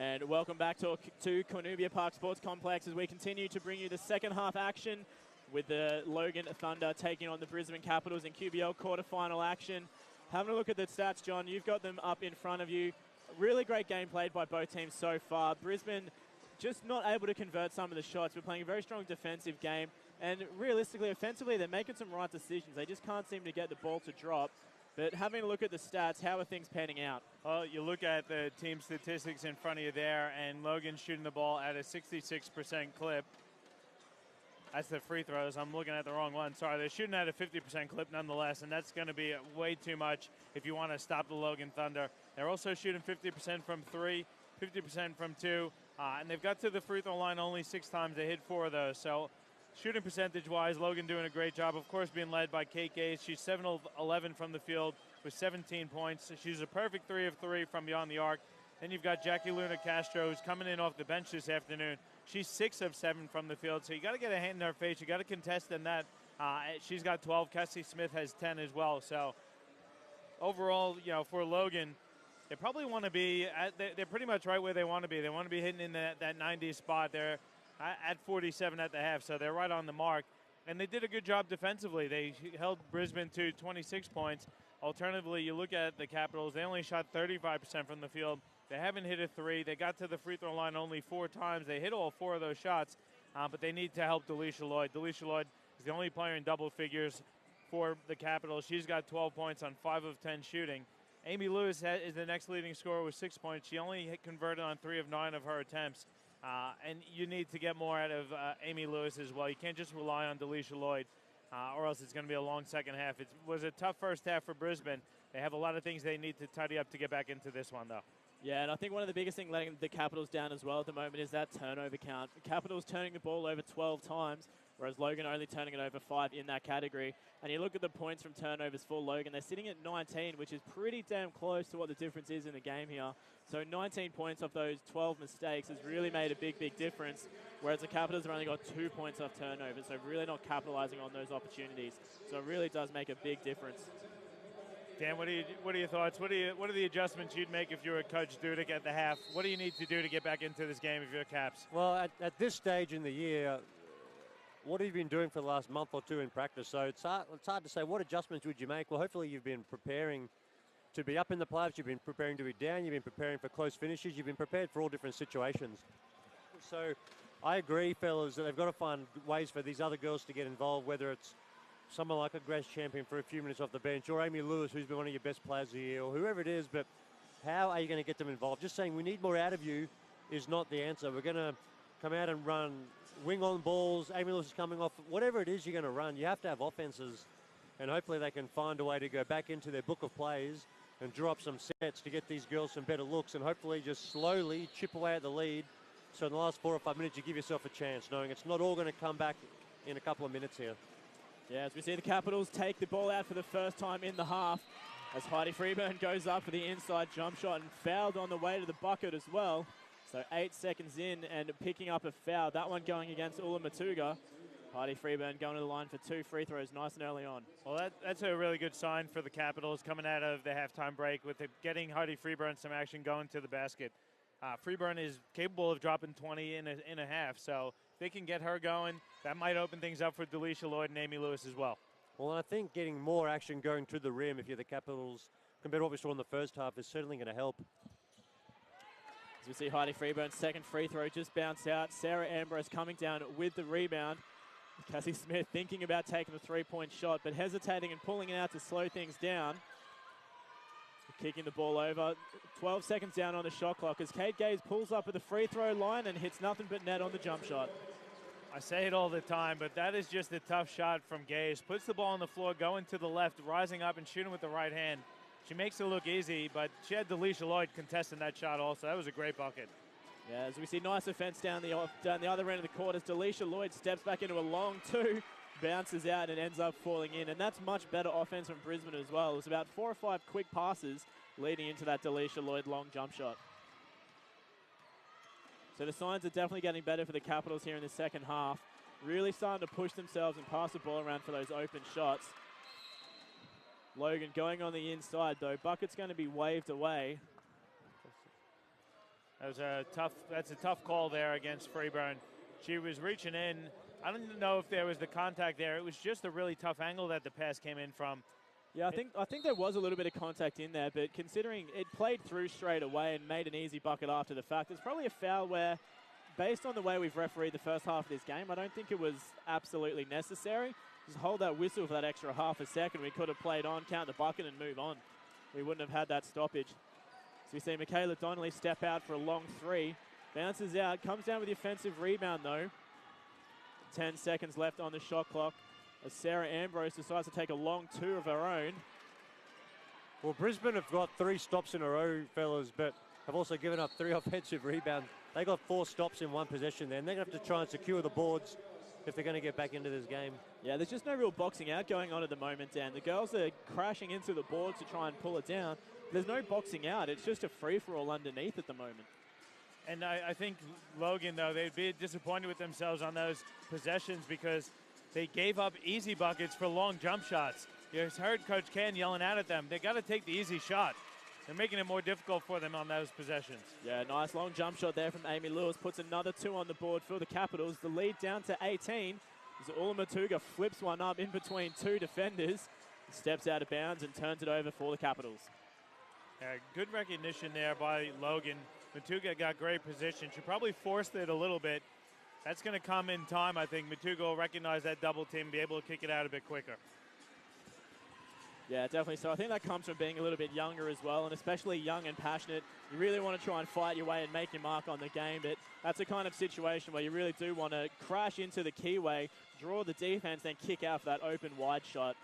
And welcome back to Cornubia Park Sports Complex as we continue to bring you the second half action with the Logan Thunder taking on the Brisbane Capitals in QBL quarterfinal action. Having a look at the stats, John, you've got them up in front of you. Really great game played by both teams so far. Brisbane just not able to convert some of the shots. We're playing a very strong defensive game. And realistically, offensively, they're making some right decisions. They just can't seem to get the ball to drop. But having a look at the stats, how are things panning out? Well, you look at the team statistics in front of you there, and Logan's shooting the ball at a 66% clip. That's the free throws. I'm looking at the wrong one. Sorry, they're shooting at a 50% clip nonetheless, and that's going to be way too much if you want to stop the Logan Thunder. They're also shooting 50% from 3, 50% from 2, and they've got to the free throw line only 6 times. They hit 4 of those. So shooting percentage-wise, Logan doing a great job. Of course, being led by Kate Gaze. She's 7 of 11 from the field with 17 points. She's a perfect 3 of 3 from beyond the arc. Then you've got Jackie Luna Castro, who's coming in off the bench this afternoon. She's 6 of 7 from the field, so you got to get a hand in her face. You got to contest in that. She's got 12. Cassie Smith has 10 as well. So overall, you know, for Logan, they probably want to be they're pretty much right where they want to be. They want to be hitting in that 90 spot. They're at 47 at the half, so they're right on the mark. And they did a good job defensively. They held Brisbane to 26 points. Alternatively, you look at the Capitals, they only shot 35% from the field. They haven't hit a 3. They got to the free throw line only 4 times. They hit all 4 of those shots, but they need to help Delisha Lloyd. Delisha Lloyd is the only player in double figures for the Capitals. She's got 12 points on 5 of 10 shooting. Amy Lewis is the next leading scorer with 6 points. She only converted on 3 of 9 of her attempts. And you need to get more out of Amy Lewis as well. You can't just rely on Delisha Lloyd, or else it's going to be a long second half. It was a tough first half for Brisbane. They have a lot of things they need to tidy up to get back into this one, though. Yeah, and I think one of the biggest things letting the Capitals down as well at the moment is that turnover count. The Capitals turning the ball over 12 times, whereas Logan only turning it over 5 in that category. And you look at the points from turnovers for Logan, they're sitting at 19, which is pretty damn close to what the difference is in the game here. So 19 points off those 12 mistakes has really made a big, big difference, whereas the Capitals have only got 2 points off turnovers, so really not capitalizing on those opportunities. So it really does make a big difference. Dan, what are your thoughts? What are the adjustments you'd make if you were Coach Dudek at the half? What do you need to do to get back into this game if you're Caps? Well, at this stage in the year, what have you been doing for the last month or 2 in practice? So it's hard to say what adjustments would you make. Well, hopefully you've been preparing to be up in the playoffs. You've been preparing to be down. You've been preparing for close finishes. You've been prepared for all different situations. So I agree, fellas, that they've got to find ways for these other girls to get involved, whether it's someone like a Grace Champion for a few minutes off the bench, or Amy Lewis, who's been one of your best players of the year, or whoever it is. But how are you going to get them involved? Just saying we need more out of you is not the answer. We're going to come out and run wing on balls. Amy Lewis is coming off. Whatever it is you're going to run, you have to have offenses, and hopefully they can find a way to go back into their book of plays and draw up some sets to get these girls some better looks, and hopefully just slowly chip away at the lead. So in the last 4 or 5 minutes, you give yourself a chance, knowing it's not all going to come back in a couple of minutes here. Yeah, as we see the Capitals take the ball out for the first time in the half, as Heidi Freeburn goes up for the inside jump shot and fouled on the way to the bucket as well. So 8 seconds in and picking up a foul. That one going against Ula Matuga. Heidi Freeburn going to the line for 2 free throws nice and early on. Well, that's a really good sign for the Capitals coming out of the halftime break with getting Heidi Freeburn some action going to the basket. Freeburn is capable of dropping 20 in a half, so if they can get her going, that might open things up for Delisha Lloyd and Amy Lewis as well. Well, I think getting more action going to the rim if you're the Capitals compared to what we saw in the first half is certainly going to help. As we see Heidi Freeburn's second free throw just bounced out. Sarah Ambrose coming down with the rebound. Cassie Smith thinking about taking the 3-point shot, but hesitating and pulling it out to slow things down. Kicking the ball over. 12 seconds down on the shot clock as Kate Gaze pulls up at the free throw line and hits nothing but net on the jump shot. I say it all the time, but that is just a tough shot from Gaze. Puts the ball on the floor, going to the left, rising up and shooting with the right hand. She makes it look easy, but she had Delisha Lloyd contesting that shot also. That was a great bucket. Yeah, as we see nice offense down the other end of the court as Delisha Lloyd steps back into a long 2, bounces out and ends up falling in. And that's much better offense from Brisbane as well. It was about 4 or 5 quick passes leading into that Delisha Lloyd long jump shot. So the signs are definitely getting better for the Capitals here in the second half. Really starting to push themselves and pass the ball around for those open shots. Logan going on the inside though. Bucket's going to be waved away. That's a tough call there against Freeburn. She was reaching in. I don't know if there was the contact there. It was just a really tough angle that the pass came in from. Yeah, I think there was a little bit of contact in there, but considering it played through straight away and made an easy bucket after the fact, it's probably a foul where, based on the way we've refereed the first half of this game, I don't think it was absolutely necessary. Just hold that whistle for that extra half a second. We could have played on, count the bucket, and move on. We wouldn't have had that stoppage. So we see Michaela Donnelly step out for a long three. Bounces out, comes down with the offensive rebound, though. 10 seconds left on the shot clock as Sarah Ambrose decides to take a long two of her own. Well, Brisbane have got 3 stops in a row, fellas, but have also given up 3 offensive rebounds. They got 4 stops in one possession there, and they're going to have to try and secure the boards if they're going to get back into this game. Yeah, there's just no real boxing out going on at the moment, Dan. The girls are crashing into the boards to try and pull it down. There's no boxing out. It's just a free-for-all underneath at the moment. And I think Logan, though, they'd be disappointed with themselves on those possessions because they gave up easy buckets for long jump shots. You heard Coach Can yelling out at them. They got to take the easy shot. They're making it more difficult for them on those possessions. Yeah, nice long jump shot there from Amy Lewis. Puts another 2 on the board for the Capitals. The lead down to 18. As Ula Matuga flips one up in between 2 defenders. Steps out of bounds and turns it over for the Capitals. Yeah, good recognition there by Logan. Matuga got great position. She probably forced it a little bit. That's going to come in time, I think. Matuga will recognize that double team and be able to kick it out a bit quicker. Yeah, definitely. So I think that comes from being a little bit younger as well, and especially young and passionate. You really want to try and fight your way and make your mark on the game, but that's a kind of situation where you really do want to crash into the keyway, draw the defense, then kick out for that open wide shot.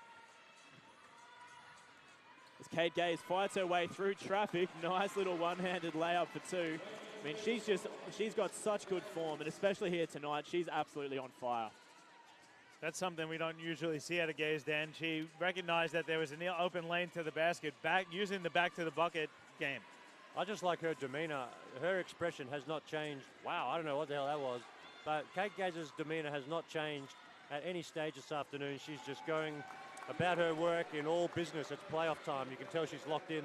As Kate Gaze fights her way through traffic, nice little one-handed layup for 2. I mean, she's got such good form, and especially here tonight, she's absolutely on fire. That's something we don't usually see out of Gaze, Dan. She recognized that there was an open lane to the basket, using the back to the bucket game. I just like her demeanor. Her expression has not changed. Wow, I don't know what the hell that was. But Kate Gaze's demeanor has not changed at any stage this afternoon. She's just going about her work in all business. It's playoff time. You can tell she's locked in.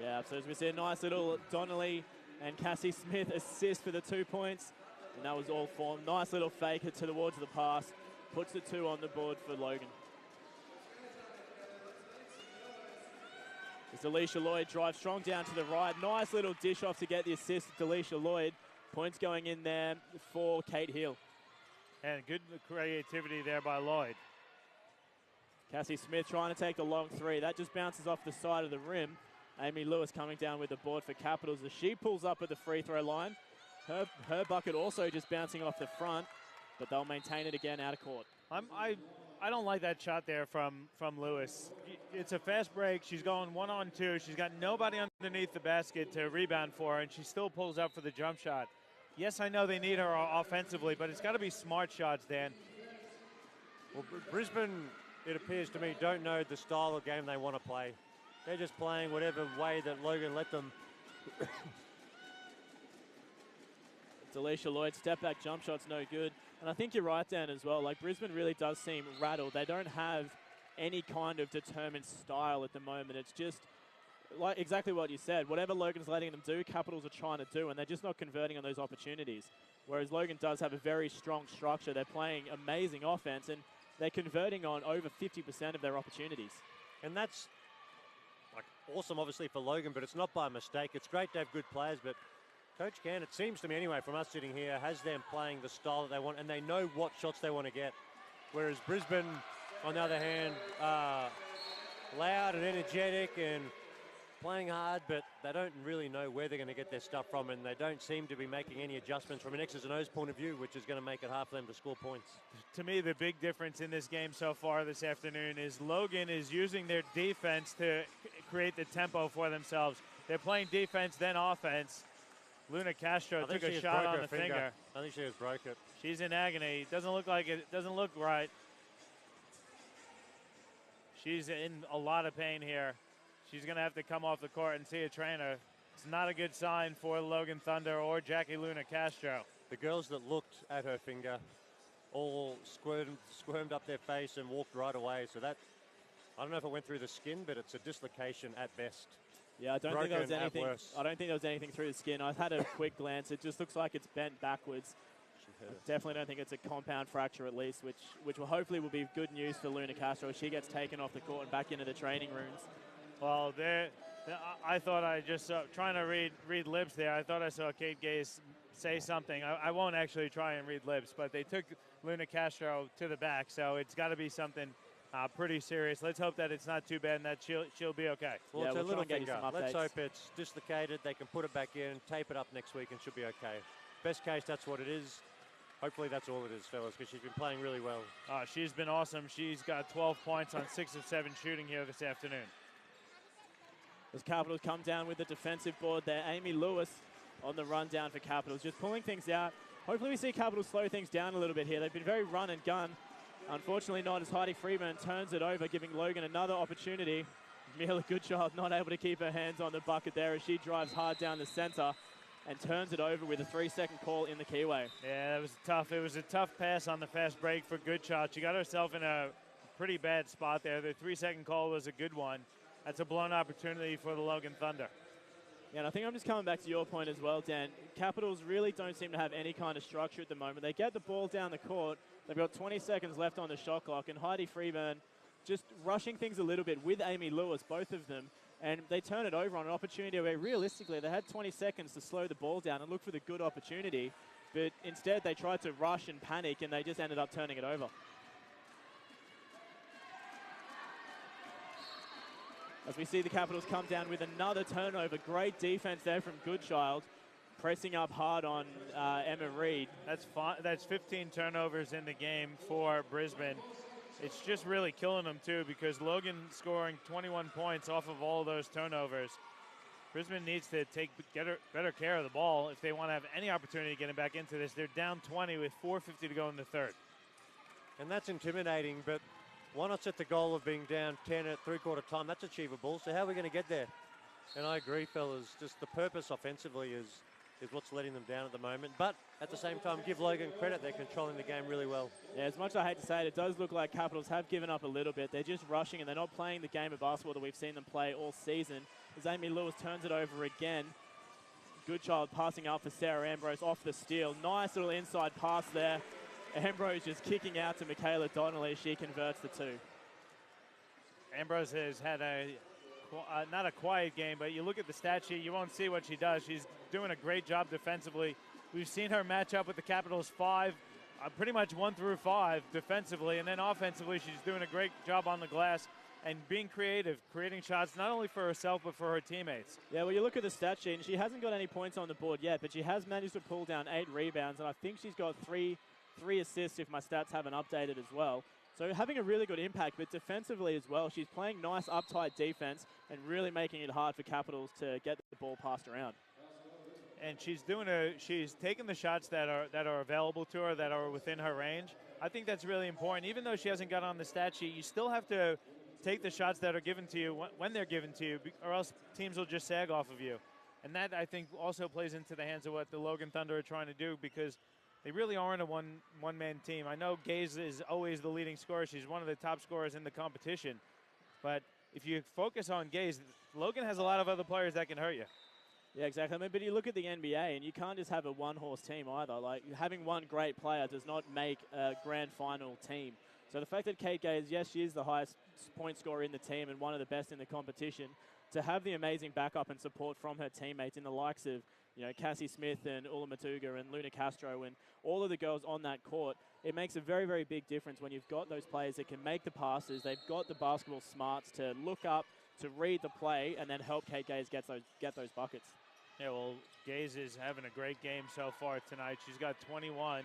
Yeah, so as we see a nice little Donnelly and Cassie Smith assist for the 2 points. And that was all form. Nice little fake it towards the pass. Puts the 2 on the board for Logan. As Delisha Lloyd drives strong down to the right. Nice little dish off to get the assist to Delisha Lloyd. Points going in there for Kate Hill. And good creativity there by Lloyd. Cassie Smith trying to take the long 3. That just bounces off the side of the rim. Amy Lewis coming down with the board for Capitals as she pulls up at the free throw line. Her bucket also just bouncing off the front, but they'll maintain it again out of court. I don't like that shot there from Lewis. It's a fast break. She's going 1-on-2. She's got nobody underneath the basket to rebound for her, and she still pulls up for the jump shot. Yes, I know they need her offensively, but it's got to be smart shots, Dan. Well, Brisbane, it appears to me, don't know the style of game they want to play. They're just playing whatever way that Logan let them. Delisha Lloyd, step back jump shot's no good. And I think you're right, Dan, as well. Like, Brisbane really does seem rattled. They don't have any kind of determined style at the moment. It's just like exactly what you said. Whatever Logan's letting them do, Capitals are trying to do, and they're just not converting on those opportunities. Whereas Logan does have a very strong structure. They're playing amazing offense, and they're converting on over 50% of their opportunities. And that's like awesome, obviously, for Logan, but it's not by mistake. It's great to have good players, but Coach Can, it seems to me anyway, from us sitting here, has them playing the style that they want, and they know what shots they want to get. Whereas Brisbane, on the other hand, loud and energetic and playing hard, but they don't really know where they're going to get their stuff from, and they don't seem to be making any adjustments from an X's and O's point of view, which is going to make it hard for them to score points. To me, the big difference in this game so far this afternoon is Logan is using their defense to create the tempo for themselves. They're playing defense, then offense. Luna Castro took a shot on the finger. I think she has broke it. She's in agony. Doesn't look like it. Doesn't look right. She's in a lot of pain here. She's going to have to come off the court and see a trainer. It's not a good sign for Logan Thunder or Jackie Luna Castro. The girls that looked at her finger all squirmed up their face and walked right away. So that, I don't know if it went through the skin, but it's a dislocation at best. Yeah, I don't think there was broken at anything. worst. I don't think there was anything through the skin. I had a quick glance. It just looks like it's bent backwards. I definitely don't think it's a compound fracture, at least, which will hopefully will be good news for Luna Castro. She gets taken off the court and back into the training rooms. Well, I thought I just saw, trying to read lips there. I thought I saw Kate Gaze say something. I won't actually try and read lips, but they took Luna Castro to the back, so it's got to be something pretty serious. Let's hope that it's not too bad and that she'll be okay. Well, Yeah, it's we'll a little try and get you finger. some Let's updates. hope it's dislocated. They can put it back in, tape it up next week, and she'll be okay. Best case, that's what it is. Hopefully that's all it is, fellas, because she's been playing really well. She's been awesome. She's got 12 points on 6 of 7 shooting here this afternoon. As Capitals come down with the defensive board there, Amy Lewis on the run down for Capitals, just pulling things out. Hopefully we see Capitals slow things down a little bit here. They've been very run and gun. Unfortunately not, as Heidi Freeman turns it over, giving Logan another opportunity. Mila Goodchild not able to keep her hands on the bucket there as she drives hard down the center and turns it over with a 3-second call in the keyway. Yeah, that was tough. It was a tough pass on the fast break for Goodchild. She got herself in a pretty bad spot there. The 3-second call was a good one. That's a blown opportunity for the Logan Thunder. Yeah, and I think I'm just coming back to your point as well, Dan. Capitals really don't seem to have any kind of structure at the moment. They get the ball down the court. They've got 20 seconds left on the shot clock, and Heidi Freeman just rushing things a little bit with Amy Lewis, both of them. And they turn it over on an opportunity where realistically they had 20 seconds to slow the ball down and look for the good opportunity. But instead they tried to rush and panic, and they just ended up turning it over. As we see the Capitals come down with another turnover. Great defense there from Goodchild, pressing up hard on Emma Reed. That's 15 turnovers in the game for Brisbane. It's just really killing them, too, because Logan scoring 21 points off of all of those turnovers. Brisbane needs to take better care of the ball if they want to have any opportunity to get back into this. They're down 20 with 4:50 to go in the third. And that's intimidating, but why not set the goal of being down 10 at three-quarter time? That's achievable. So how are we going to get there? And I agree, fellas, just the purpose offensively is what's letting them down at the moment. But at the same time, give Logan credit. They're controlling the game really well. Yeah, as much as I hate to say it, it does look like Capitals have given up a little bit. They're just rushing and they're not playing the game of basketball that we've seen them play all season. As Amy Lewis turns it over again. Goodchild passing up for Sarah Ambrose off the steal. Nice little inside pass there. Ambrose just kicking out to Michaela Donnelly. She converts the two. Ambrose has had not a quiet game, but you look at the stat sheet, you won't see what she does. She's doing a great job defensively. We've seen her match up with the Capitals pretty much 1 through 5 defensively, and then offensively she's doing a great job on the glass and being creative, creating shots not only for herself but for her teammates. Yeah, well, you look at the stat sheet, and she hasn't got any points on the board yet, but she has managed to pull down 8 rebounds, and I think she's got three assists if my stats haven't updated as well. So having a really good impact, but defensively as well, she's playing nice uptight defense and really making it hard for Capitals to get the ball passed around. And she's taking the shots that are available to her, that are within her range. I think that's really important. Even though she hasn't got on the stat sheet, you still have to take the shots that are given to you when they're given to you, or else teams will just sag off of you. And that, I think, also plays into the hands of what the Logan Thunder are trying to do, because they really aren't a one-man team. I know Gaze is always the leading scorer. She's one of the top scorers in the competition. But if you focus on Gaze, Logan has a lot of other players that can hurt you. Yeah, exactly. I mean, but you look at the NBA, and you can't just have a one-horse team either. Like, having one great player does not make a grand final team. So the fact that Kate Gaze, yes, she is the highest point scorer in the team and one of the best in the competition, to have the amazing backup and support from her teammates in the likes of, you know, Cassie Smith and Ula Matuga and Luna Castro and all of the girls on that court, it makes a very, very big difference when you've got those players that can make the passes. They've got the basketball smarts to look up, to read the play, and then help Kate Gaze get those buckets. Yeah, well, Gaze is having a great game so far tonight. She's got 21.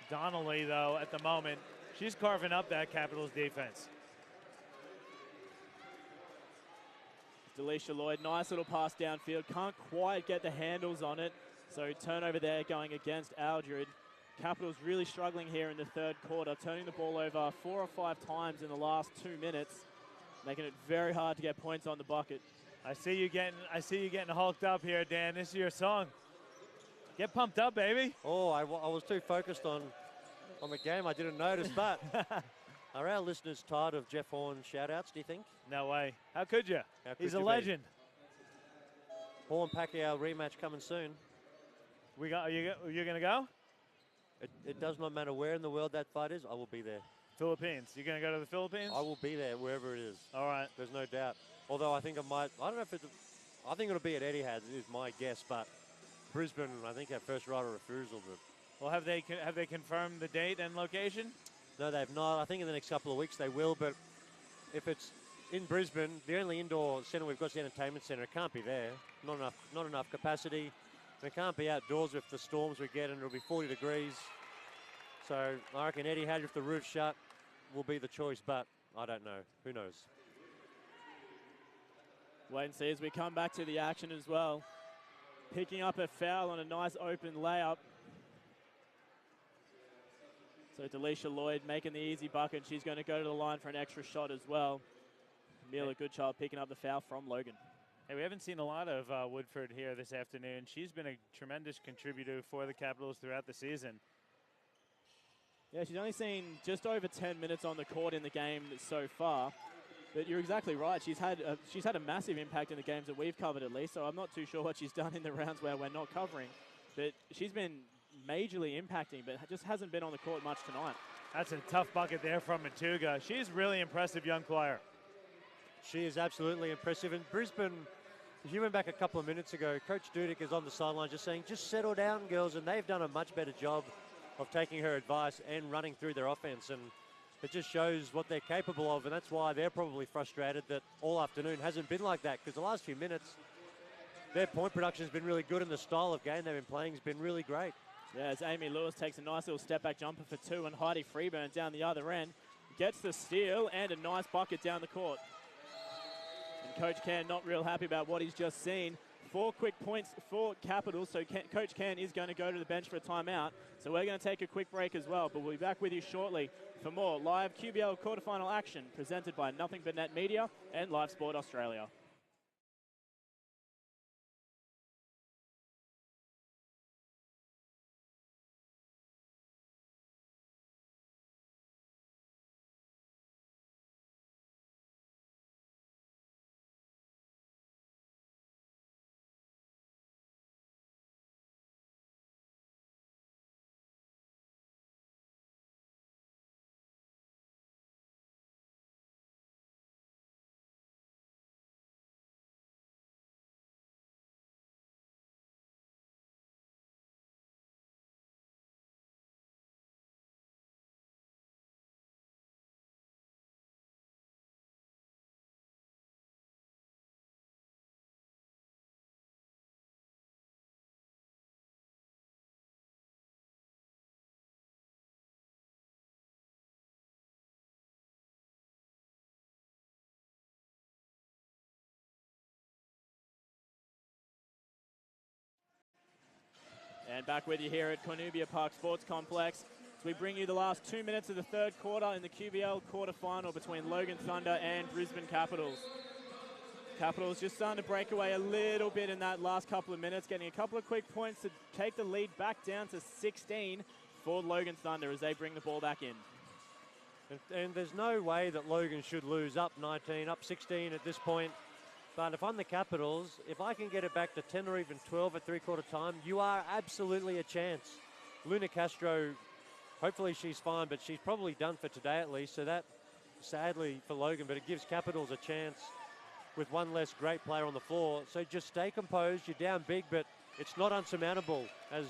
Donnelly, though, at the moment, she's carving up that Capitals defense. Delisha Lloyd, nice little pass downfield. Can't quite get the handles on it. So turnover there going against Aldred. Capitals really struggling here in the third quarter, turning the ball over 4 or 5 times in the last 2 minutes, making it very hard to get points on the bucket. I see you getting hulked up here, Dan. This is your song. Get pumped up, baby. Oh, I was too focused on the game. I didn't notice, but are our listeners tired of Jeff Horn shout-outs, do you think? No way. How could you? How could He's you a be? legend. Paul and Pacquiao rematch coming soon. You're going to go? It does not matter where in the world that fight is, I will be there. Philippines. You're going to go to the Philippines? I will be there wherever it is. All right. There's no doubt. Although I think I don't know if it's, I think it'll be at Etihad is my guess, but Brisbane, I think our first right of refusal. But well, have they confirmed the date and location? No, they've not. I think in the next couple of weeks they will, but if it's in Brisbane, the only indoor centre we've got is the entertainment centre. It can't be there. Not enough capacity. It can't be outdoors with the storms we get, and it'll be 40 degrees. So I reckon Etihad with the roof shut will be the choice, but I don't know. Who knows? Wait and see as we come back to the action as well. Picking up a foul on a nice open layup. So Delisha Lloyd making the easy bucket. She's going to go to the line for an extra shot as well. Mila Goodchild picking up the foul from Logan. Hey, we haven't seen a lot of Woodford here this afternoon. She's been a tremendous contributor for the Capitals throughout the season. Yeah, she's only seen just over 10 minutes on the court in the game so far. But you're exactly right. She's had a massive impact in the games that we've covered at least. So I'm not too sure what she's done in the rounds where we're not covering. But she's been majorly impacting, but just hasn't been on the court much tonight. That's a tough bucket there from Matuga. She's really impressive young player. She is absolutely impressive. And Brisbane, if you went back a couple of minutes ago, Coach Dudick is on the sideline just saying, just settle down, girls. And they've done a much better job of taking her advice and running through their offense. And it just shows what they're capable of. And that's why they're probably frustrated that all afternoon hasn't been like that. Because the last few minutes, their point production has been really good. And the style of game they've been playing has been really great. Yeah, as Amy Lewis takes a nice little step-back jumper for two, and Heidi Freeburn down the other end gets the steal and a nice bucket down the court. And Coach Can not real happy about what he's just seen. 4 quick points for Capitals, so Coach Can is going to go to the bench for a timeout. So we're going to take a quick break as well, but we'll be back with you shortly for more live QBL quarterfinal action presented by Nothing But Net Media and Live Sport Australia. And back with you here at Cornubia Park Sports Complex as we bring you the last 2 minutes of the third quarter in the QBL quarterfinal between Logan Thunder and Brisbane Capitals. Capitals just starting to break away a little bit in that last couple of minutes, getting a couple of quick points to take the lead back down to 16 for Logan Thunder as they bring the ball back in. And there's no way that Logan should lose up 19, up 16 at this point. But if I'm the Capitals, if I can get it back to 10 or even 12 at three-quarter time, you are absolutely a chance. Luna Castro, hopefully she's fine, but she's probably done for today at least. So that, sadly for Logan, but it gives Capitals a chance with one less great player on the floor. So just stay composed. You're down big, but it's not unsurmountable as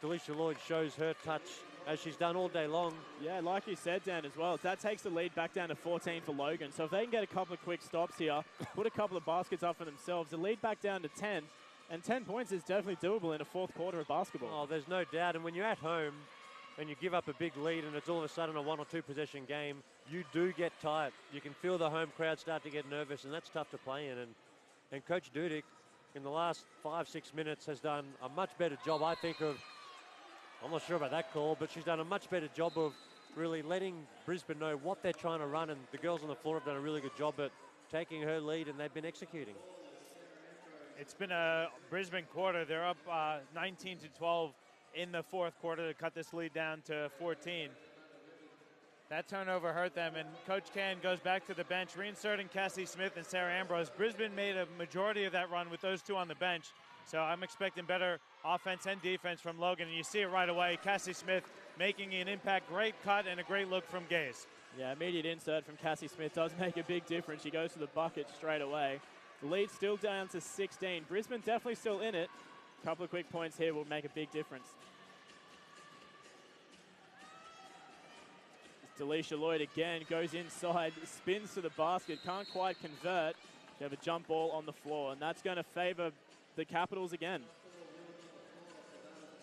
Delisha Lloyd shows her touch as she's done all day long. Yeah, like you said, Dan, as well, that takes the lead back down to 14 for Logan. So if they can get a couple of quick stops here, put a couple of baskets up for themselves, the lead back down to 10, and 10 points is definitely doable in a fourth quarter of basketball. Oh, there's no doubt. And when you're at home and you give up a big lead and it's all of a sudden a 1 or 2 possession game, you do get tight. You can feel the home crowd start to get nervous, and that's tough to play in. And Coach Dudick, in the last 5-6 minutes, has done a much better job, I think, of, I'm not sure about that call, but she's done a much better job of really letting Brisbane know what they're trying to run, and the girls on the floor have done a really good job at taking her lead, and they've been executing. It's been a Brisbane quarter. They're up 19-12 in the fourth quarter to cut this lead down to 14. That turnover hurt them, and Coach Can goes back to the bench, reinserting Cassie Smith and Sarah Ambrose. Brisbane made a majority of that run with those two on the bench, so I'm expecting better offense and defense from Logan, and you see it right away. Cassie Smith making an impact, great cut, and a great look from Gaze. Yeah, immediate insert from Cassie Smith does make a big difference. She goes to the bucket straight away. The lead still down to 16. Brisbane definitely still in it. A couple of quick points here will make a big difference. Delisha Lloyd again goes inside, spins to the basket, can't quite convert. You have a jump ball on the floor, and that's going to favor the Capitals again.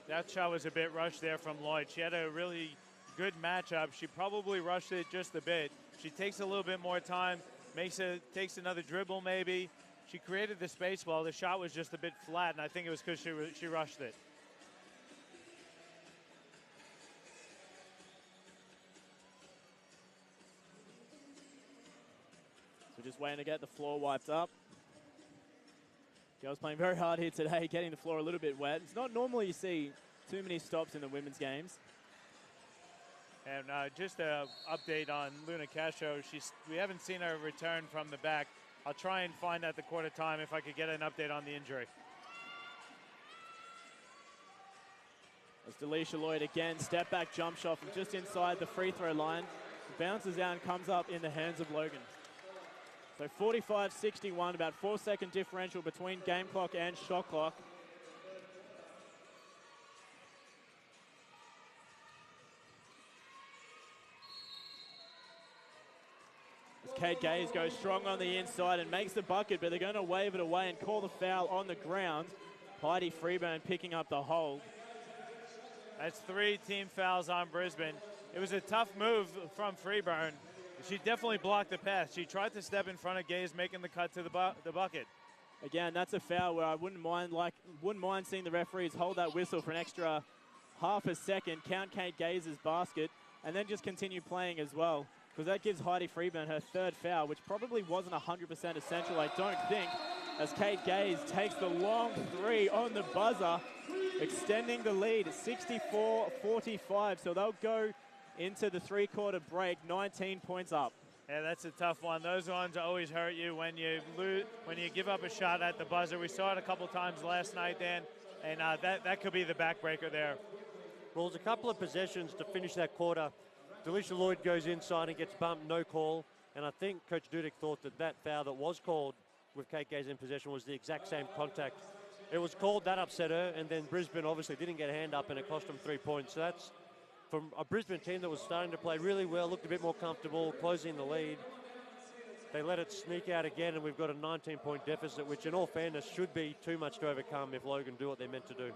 That shot was a bit rushed there from Lloyd. She had a really good matchup. She probably rushed it just a bit. She takes a little bit more time, takes another dribble maybe. She created the space well. The shot was just a bit flat, and I think it was because she rushed it. Just waiting to get the floor wiped up. Girls playing very hard here today, getting the floor a little bit wet. It's not normally you see too many stops in the women's games. And just an update on Luna Castro. We haven't seen her return from the back. I'll try and find at the quarter time if I could get an update on the injury. As Delisha Lloyd again, step back jump shot from just inside the free throw line. Bounces out and comes up in the hands of Logan. So 45-61, about 4-second differential between game clock and shot clock. As Kate Gaze goes strong on the inside and makes the bucket, but they're going to wave it away and call the foul on the ground. Heidi Freeburn picking up the hold. That's 3 team fouls on Brisbane. It was a tough move from Freeburn. She definitely blocked the pass. She tried to step in front of Gaze, making the cut to the bucket. Again, that's a foul where I wouldn't mind seeing the referees hold that whistle for an extra half a second, count Kate Gaze's basket, and then just continue playing as well, because that gives Heidi Freeburn her 3rd foul, which probably wasn't 100% essential, I don't think, as Kate Gaze takes the long 3 on the buzzer, extending the lead 64-45. So they'll go into the 3-quarter break, 19 points up. Yeah, that's a tough one. Those ones always hurt you when you give up a shot at the buzzer. We saw it a couple times last night, Dan, and that could be the backbreaker there. Well, there's a couple of possessions to finish that quarter. Delisha Lloyd goes inside and gets bumped, no call. And I think Coach Dudek thought that foul that was called with Kate Gaze in possession was the exact same contact. It was called, that upset her, and then Brisbane obviously didn't get a hand up, and it cost them 3 points. So that's from a Brisbane team that was starting to play really well, looked a bit more comfortable, closing the lead. They let it sneak out again, and we've got a 19-point deficit, which in all fairness should be too much to overcome if Logan do what they're meant to do.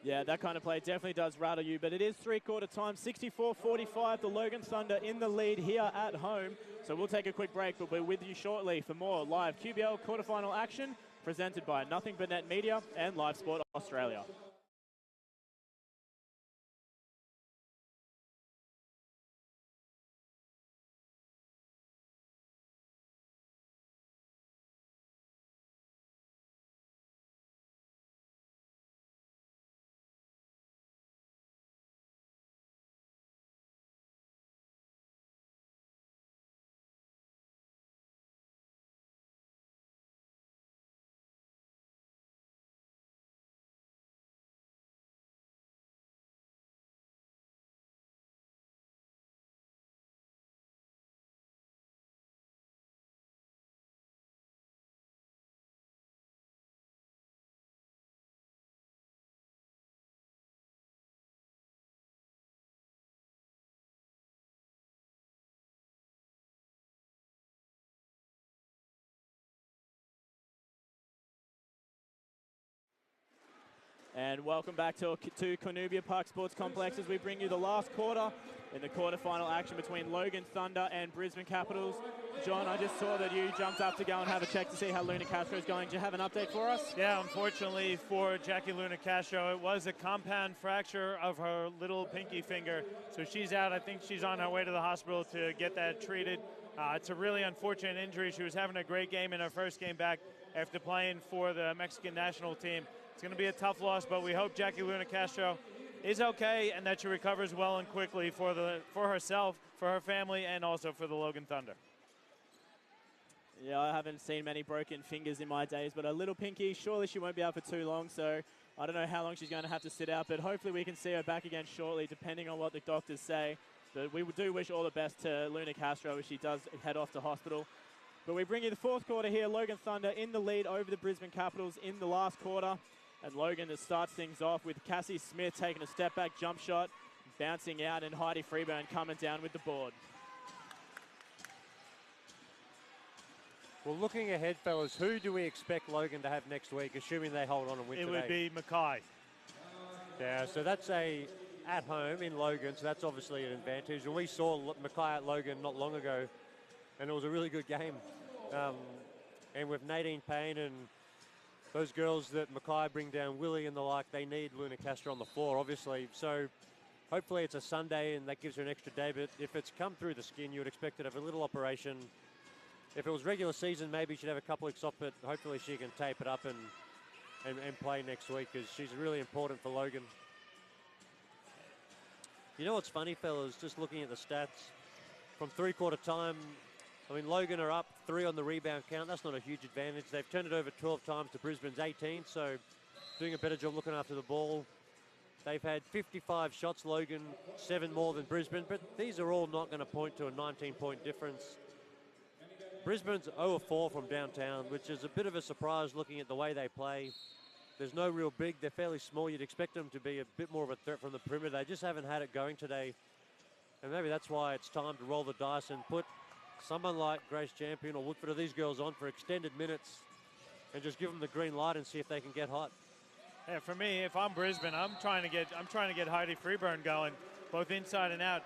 Yeah, that kind of play definitely does rattle you, but it is 3-quarter time, 64-45, the Logan Thunder in the lead here at home. So we'll take a quick break, but we're with you shortly for more live QBL quarterfinal action presented by Nothing But Net Media and Live Sport Australia. And welcome back to Cornubia Park Sports Complex as we bring you the last quarter in the quarterfinal action between Logan Thunder and Brisbane Capitals. John, I just saw that you jumped up to go and have a check to see how Luna Castro is going. Do you have an update for us? Yeah, unfortunately for Jackie Luna Castro, it was a compound fracture of her little pinky finger. So she's out. I think she's on her way to the hospital to get that treated. It's a really unfortunate injury. She was having a great game in her first game back after playing for the Mexican national team. It's going to be a tough loss, but we hope Jackie Luna Castro is okay and that she recovers well and quickly for herself, for her family, and also for the Logan Thunder. Yeah, I haven't seen many broken fingers in my days, but a little Pinky, surely she won't be out for too long, so I don't know how long she's going to have to sit out, but hopefully we can see her back again shortly, depending on what the doctors say. But we do wish all the best to Luna Castro as she does head off to hospital. But we bring you the fourth quarter here. Logan Thunder in the lead over the Brisbane Capitals in the last quarter. And Logan starts things off with Cassie Smith taking a step back jump shot, bouncing out, and Heidi Freeburn coming down with the board. Well, looking ahead, fellas, who do we expect Logan to have next week, assuming they hold on and win today? It would be Mackay. Yeah, so that's at home in Logan, so that's obviously an advantage. And we saw Mackay at Logan not long ago, and it was a really good game. And with Nadine Payne and those girls that Mackay bring down, Willie and the like, they need Luna Castro on the floor, obviously. So hopefully it's a Sunday and that gives her an extra day. But if it's come through the skin, you would expect it to have a little operation. If it was regular season, maybe she'd have a couple weeks off, but hopefully she can tape it up and play next week because she's really important for Logan. You know what's funny, fellas? Just looking at the stats from three-quarter time, I mean, Logan are up 3 on the rebound count. That's not a huge advantage. They've turned it over 12 times to Brisbane's 18, so doing a better job looking after the ball. They've had 55 shots, Logan, 7 more than Brisbane, but these are all not going to point to a 19-point difference. Brisbane's 0-4 from downtown, which is a bit of a surprise looking at the way they play. There's no real big. They're fairly small. You'd expect them to be a bit more of a threat from the perimeter. They just haven't had it going today. And maybe that's why it's time to roll the dice and put someone like Grace Champion or Woodford or these girls on for extended minutes and just give them the green light and see if they can get hot. Yeah, for me, if I'm Brisbane, I'm trying to get Heidi Freeburn going, both inside and out.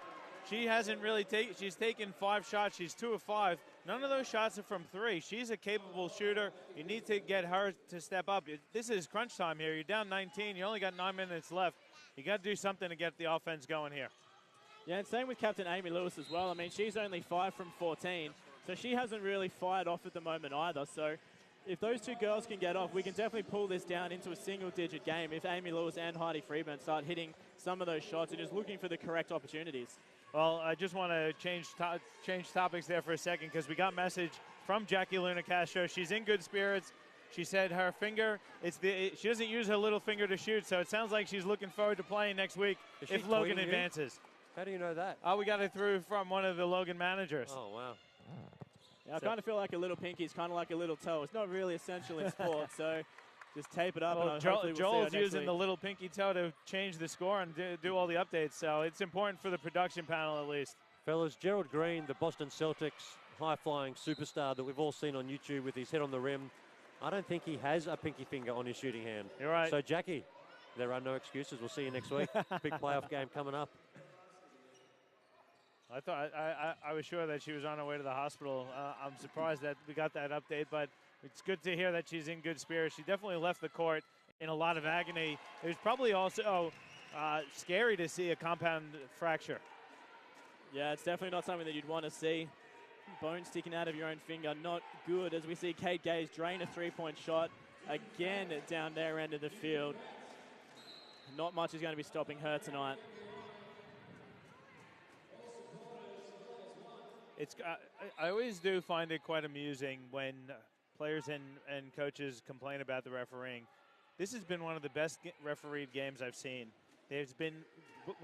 She hasn't really she's taken 5 shots. She's 2 of 5. None of those shots are from 3. She's a capable shooter. You need to get her to step up. This is crunch time here. You're down 19. You only got 9 minutes left. You got to do something to get the offense going here. Yeah, and same with Captain Amy Lewis as well. I mean, she's only 5 from 14, so she hasn't really fired off at the moment either. So if those two girls can get off, we can definitely pull this down into a single-digit game if Amy Lewis and Heidi Freeburn start hitting some of those shots and just looking for the correct opportunities. Well, I just want to change topics there for a second because we got a message from Jackie Luna Castro. She's in good spirits. She said her finger, she doesn't use her little finger to shoot, so it sounds like she's looking forward to playing next week if Logan advances. How do you know that? Oh, we got it through from one of the Logan managers. Oh, wow. Yeah, I kind of feel like a little pinky is kind of like a little toe. It's not really essential in sport, so just tape it up. Well, and hopefully Joel's we'll using the little pinky toe to change the score and do all the updates, so it's important for the production panel at least. Fellas, Gerald Green, the Boston Celtics high-flying superstar that we've all seen on YouTube with his head on the rim, I don't think he has a pinky finger on his shooting hand. You're right. So, Jackie, there are no excuses. We'll see you next week. Big playoff game coming up. I thought I was sure that she was on her way to the hospital. I'm surprised that we got that update, but it's good to hear that she's in good spirits. She definitely left the court in a lot of agony. It was probably also scary to see a compound fracture. Yeah, it's definitely not something that you'd want to see. Bone sticking out of your own finger, not good. As we see Kate Gaze drain a three-point shot again down their end of the field. Not much is going to be stopping her tonight. I always do find it quite amusing when players and coaches complain about the refereeing. This has been one of the best refereed games I've seen. There's been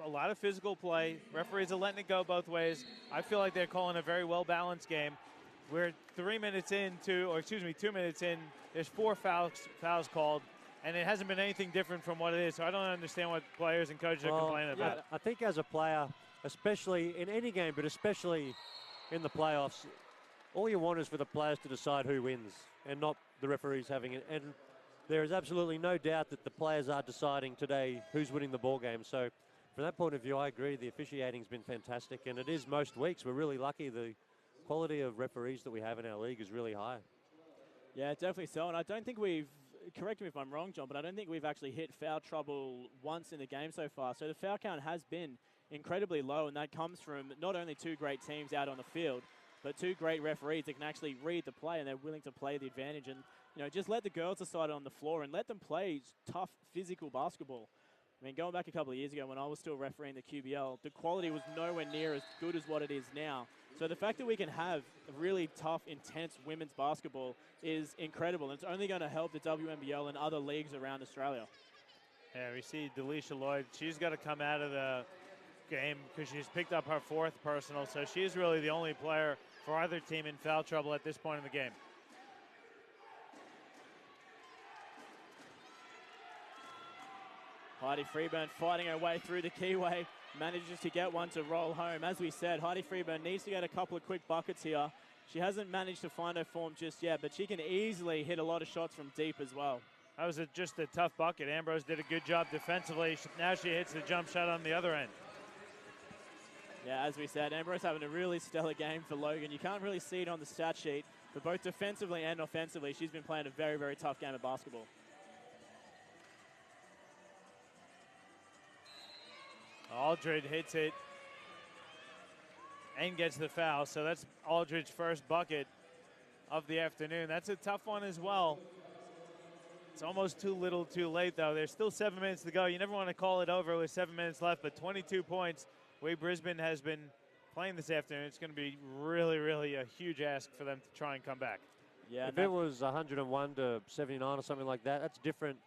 a lot of physical play. Referees are letting it go both ways. I feel like they're calling a very well-balanced game. We're 2 minutes in, there's 4 fouls called, and it hasn't been anything different from what it is. So I don't understand what players and coaches are complaining about. I think as a player, especially in any game, but especially in the playoffs, all you want is for the players to decide who wins and not the referees having it. And there is absolutely no doubt that the players are deciding today who's winning the ball game. So from that point of view, I agree. The officiating's been fantastic, and it is most weeks. We're really lucky. The quality of referees that we have in our league is really high. Yeah, definitely so. And I don't think we've, correct me if I'm wrong, John, but I don't think we've actually hit foul trouble once in the game so far. So the foul count has been incredibly low, and that comes from not only 2 great teams out on the field, but 2 great referees that can actually read the play and they're willing to play the advantage and, you know, just let the girls decide on the floor and let them play tough physical basketball. I mean, going back a couple of years ago when I was still refereeing the QBL, the quality was nowhere near as good as what it is now. So the fact that we can have a really tough, intense women's basketball is incredible. And it's only going to help the WNBL and other leagues around Australia. Yeah, we see Delisha Lloyd. She's got to come out of the game because she's picked up her 4th personal. So she's really the only player for either team in foul trouble at this point in the game. Heidi Freeburn fighting her way through the keyway, manages to get one to roll home. As we said, Heidi Freeburn needs to get a couple of quick buckets here. She hasn't managed to find her form just yet, but she can easily hit a lot of shots from deep as well. That was just a tough bucket. Ambrose did a good job defensively. Now she hits the jump shot on the other end. Yeah, as we said, Ambrose having a really stellar game for Logan. You can't really see it on the stat sheet, but both defensively and offensively, she's been playing a very, very tough game of basketball. Aldridge hits it and gets the foul. So that's Aldridge's first bucket of the afternoon. That's a tough one as well. It's almost too little too late, though. There's still 7 minutes to go. You never want to call it over with 7 minutes left, but 22 points. The way Brisbane has been playing this afternoon, it's going to be really, really a huge ask for them to try and come back. Yeah, if it was 101 to 79 or something like that, that's different.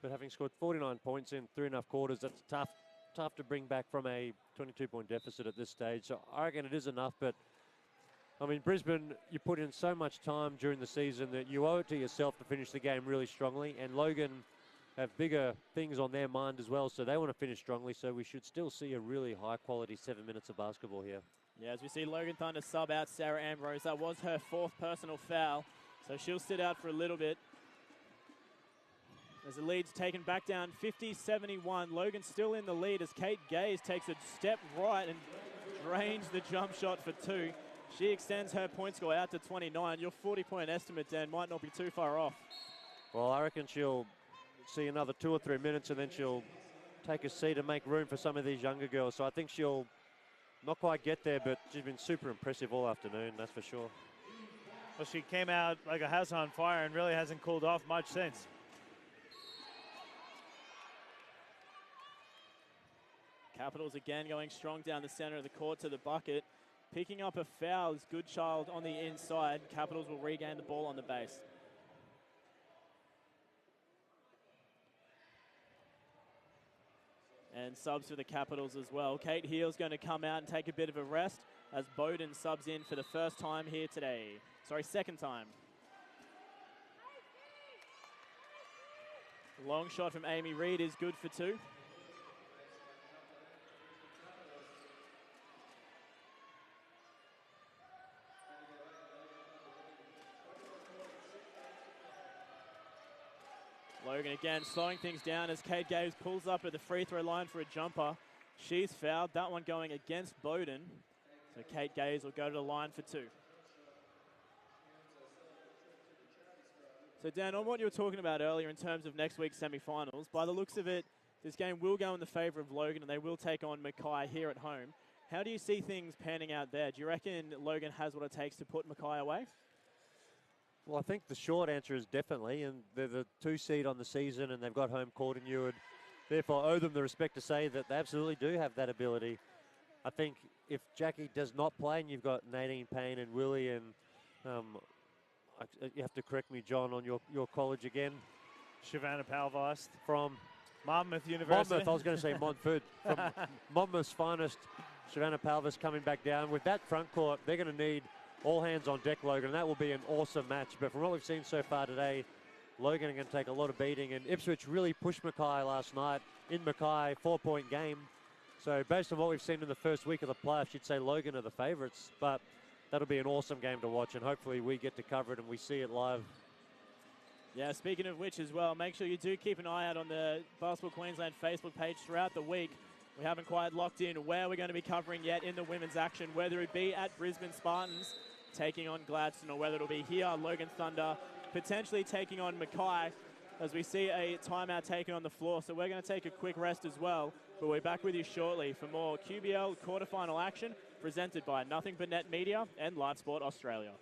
But having scored 49 points in 3.5 quarters, that's tough to bring back from a 22-point deficit at this stage. So I reckon it is enough, but I mean, Brisbane, you put in so much time during the season that you owe it to yourself to finish the game really strongly, and Logan have bigger things on their mind as well, so they want to finish strongly, so we should still see a really high-quality 7 minutes of basketball here. Yeah, as we see Logan Thunder sub out Sarah Ambrose. That was her 4th personal foul, so she'll sit out for a little bit. As the lead's taken back down 50-71. Logan still in the lead as Kate Gaze takes a step right and drains the jump shot for 2. She extends her point score out to 29. Your 40-point estimate, Dan, might not be too far off. Well, I reckon she'll see another 2 or 3 minutes and then she'll take a seat and make room for some of these younger girls. So I think she'll not quite get there, but she's been super impressive all afternoon, that's for sure. Well, she came out like a house on fire and really hasn't cooled off much since. Capitals again going strong down the center of the court to the bucket. Picking up a foul is Goodchild on the inside. Capitals will regain the ball on the base. And subs for the Capitals as well. Kate Heal's going to come out and take a bit of a rest as Bowden subs in for the first time here today. Sorry, second time. Long shot from Amy Reid is good for 2. Logan again slowing things down as Kate Gaze pulls up at the free throw line for a jumper. She's fouled, that one going against Bowden. So Kate Gaze will go to the line for 2. So Dan, on what you were talking about earlier in terms of next week's semi-finals, by the looks of it, this game will go in the favour of Logan and they will take on Mackay here at home. How do you see things panning out there? Do you reckon Logan has what it takes to put Mackay away? Well, I think the short answer is definitely, and they're the 2 seed on the season and they've got home court, and you would therefore owe them the respect to say that they absolutely do have that ability. I think if Jackie does not play and you've got Nadine Payne and Willie and you have to correct me, John, on your college again. Shavannah Palvast from Monmouth University. Monmouth, I was going to say Montford. From Monmouth's finest, Shavannah Palvast coming back down. With that front court, they're going to need all hands on deck, Logan, and that will be an awesome match. But from what we've seen so far today, Logan are going to take a lot of beating, and Ipswich really pushed Mackay last night in Mackay, 4-point game. So based on what we've seen in the first week of the playoffs, you'd say Logan are the favourites, but that'll be an awesome game to watch, and hopefully we get to cover it and we see it live. Yeah, speaking of which as well, make sure you do keep an eye out on the Basketball Queensland Facebook page throughout the week. We haven't quite locked in where we're going to be covering yet in the women's action, whether it be at Brisbane Spartans taking on Gladstone, or whether it'll be here, Logan Thunder, potentially taking on Mackay, as we see a timeout taken on the floor. So we're going to take a quick rest as well, but we're back with you shortly for more QBL quarterfinal action presented by Nothing But Net Media and Live Sport Australia.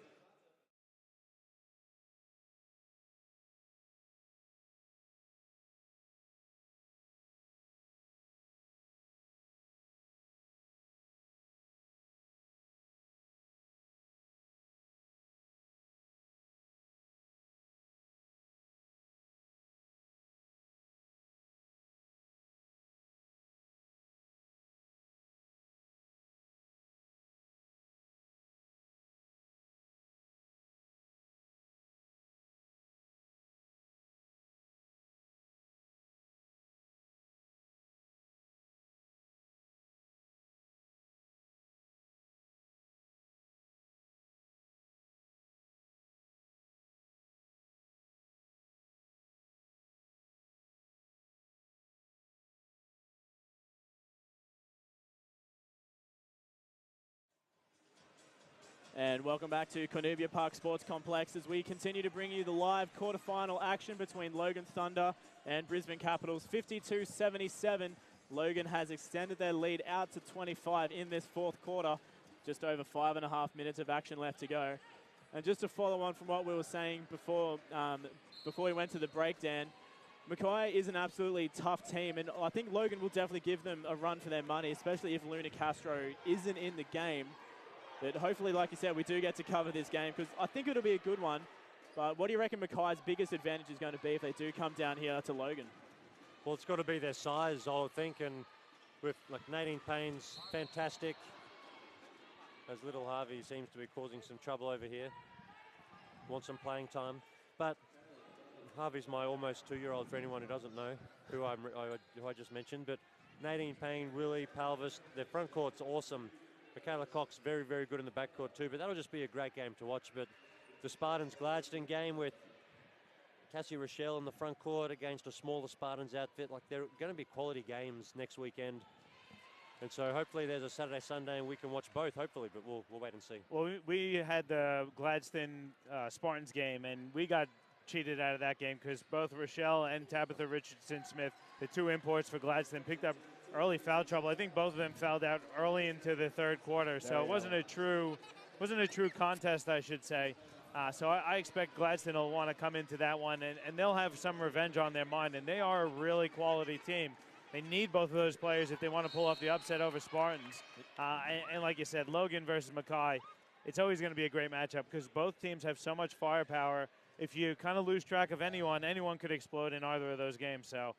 And welcome back to Cornubia Park Sports Complex as we continue to bring you the live quarterfinal action between Logan Thunder and Brisbane Capitals. 52-77. Logan has extended their lead out to 25 in this fourth quarter. Just over 5.5 minutes of action left to go. And just to follow on from what we were saying before we went to the breakdown, Mackay is an absolutely tough team, and I think Logan will definitely give them a run for their money, especially if Luna Castro isn't in the game. But hopefully, like you said, we do get to cover this game because I think it'll be a good one. But what do you reckon Mackay's biggest advantage is going to be if they do come down here to Logan? Well, it's got to be their size, I would think, and with like Nadine Payne's fantastic. As little Harvey seems to be causing some trouble over here. Wants some playing time. But Harvey's my almost 2-year-old for anyone who doesn't know who I just mentioned. But Nadine Payne, Willie, Palvis, their front court's awesome. Michaela Cox, very, very good in the backcourt too, but that'll just be a great game to watch. But the Spartans-Gladstone game with Cassie Rochelle in the front court against a smaller Spartans outfit, like they're going to be quality games next weekend. And so hopefully there's a Saturday, Sunday, and we can watch both, hopefully, but we'll wait and see. Well, we had the Gladstone Spartans game, and we got cheated out of that game because both Rochelle and Tabitha Richardson-Smith, the two imports for Gladstone, picked up early foul trouble. I think both of them fouled out early into the third quarter, so it wasn't a true contest, I should say. So I expect Gladstone will want to come into that one, and they'll have some revenge on their mind, and they are a really quality team. They need both of those players if they want to pull off the upset over Spartans. And like you said, Logan versus Mackay, it's always going to be a great matchup because both teams have so much firepower. If you kind of lose track of anyone could explode in either of those games. So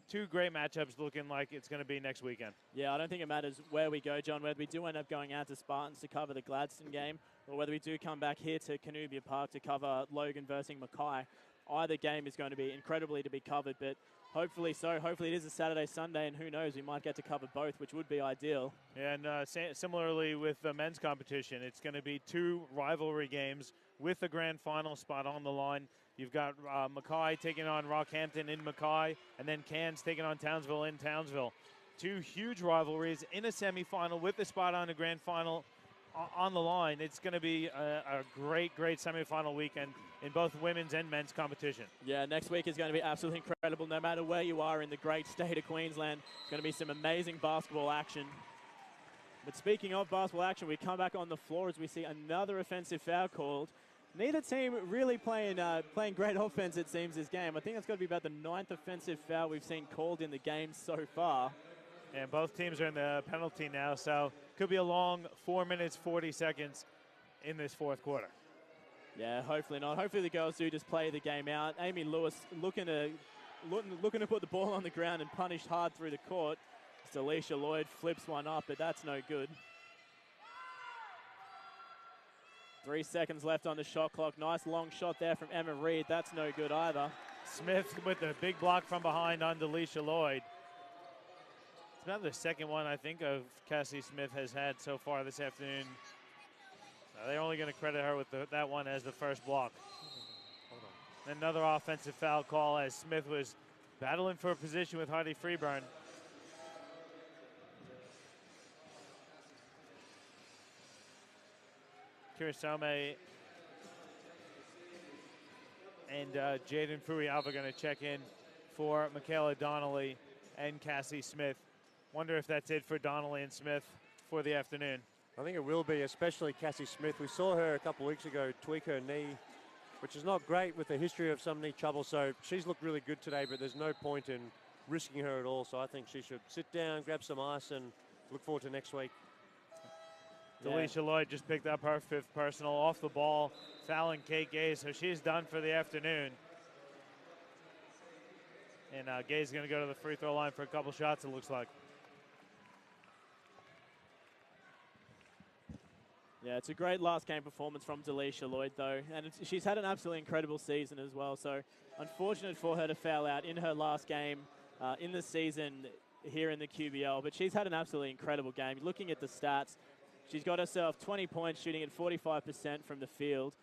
two great matchups looking like it's going to be next weekend. Yeah, I don't think it matters where we go, John, whether we do end up going out to Spartans to cover the Gladstone game or whether we do come back here to Cornubia Park to cover Logan versus Mackay. Either game is going to be incredibly to be covered, but hopefully so. Hopefully it is a Saturday, Sunday, and who knows, we might get to cover both, which would be ideal. And similarly with the men's competition, it's going to be two rivalry games with the grand final spot on the line. You've got Mackay taking on Rockhampton in Mackay, and then Cairns taking on Townsville in Townsville. Two huge rivalries in a semifinal with the spot on the grand final on the line. It's going to be a great, great semifinal weekend in both women's and men's competition. Yeah, next week is going to be absolutely incredible. No matter where you are in the great state of Queensland, it's going to be some amazing basketball action. But speaking of basketball action, we come back on the floor as we see another offensive foul called. Neither team really playing great offense, it seems, this game. I think that's got to be about the 9th offensive foul we've seen called in the game so far. And both teams are in the penalty now, so could be a long 4 minutes, 40 seconds in this fourth quarter. Yeah, hopefully not. Hopefully the girls do just play the game out. Amy Lewis looking to put the ball on the ground and punish hard through the court. Alicia Lloyd flips one up, but that's no good. 3 seconds left on the shot clock. Nice long shot there from Emma Reed. That's no good either. Smith with the big block from behind on Delisha Lloyd. It's about the second one, I think, of Cassie Smith has had so far this afternoon. They're only going to credit her with that one as the first block. Another offensive foul call as Smith was battling for a position with Heidi Freeburn. Kirisome and Jaden Fuyava are going to check in for Michaela Donnelly and Cassie Smith. Wonder if that's it for Donnelly and Smith for the afternoon. I think it will be, especially Cassie Smith. We saw her a couple of weeks ago tweak her knee, which is not great with the history of some knee trouble. So she's looked really good today, but there's no point in risking her at all. So I think she should sit down, grab some ice, and look forward to next week. Delisha Lloyd just picked up her 5th personal off the ball, fouling Kate Gaze, so she's done for the afternoon. And Gaze is going to go to the free throw line for a couple shots, it looks like. Yeah, it's a great last game performance from Delisha Lloyd, though. And she's had an absolutely incredible season as well. So unfortunate for her to foul out in her last game in the season here in the QBL. But she's had an absolutely incredible game. Looking at the stats, she's got herself 20 points, shooting at 45% from the field,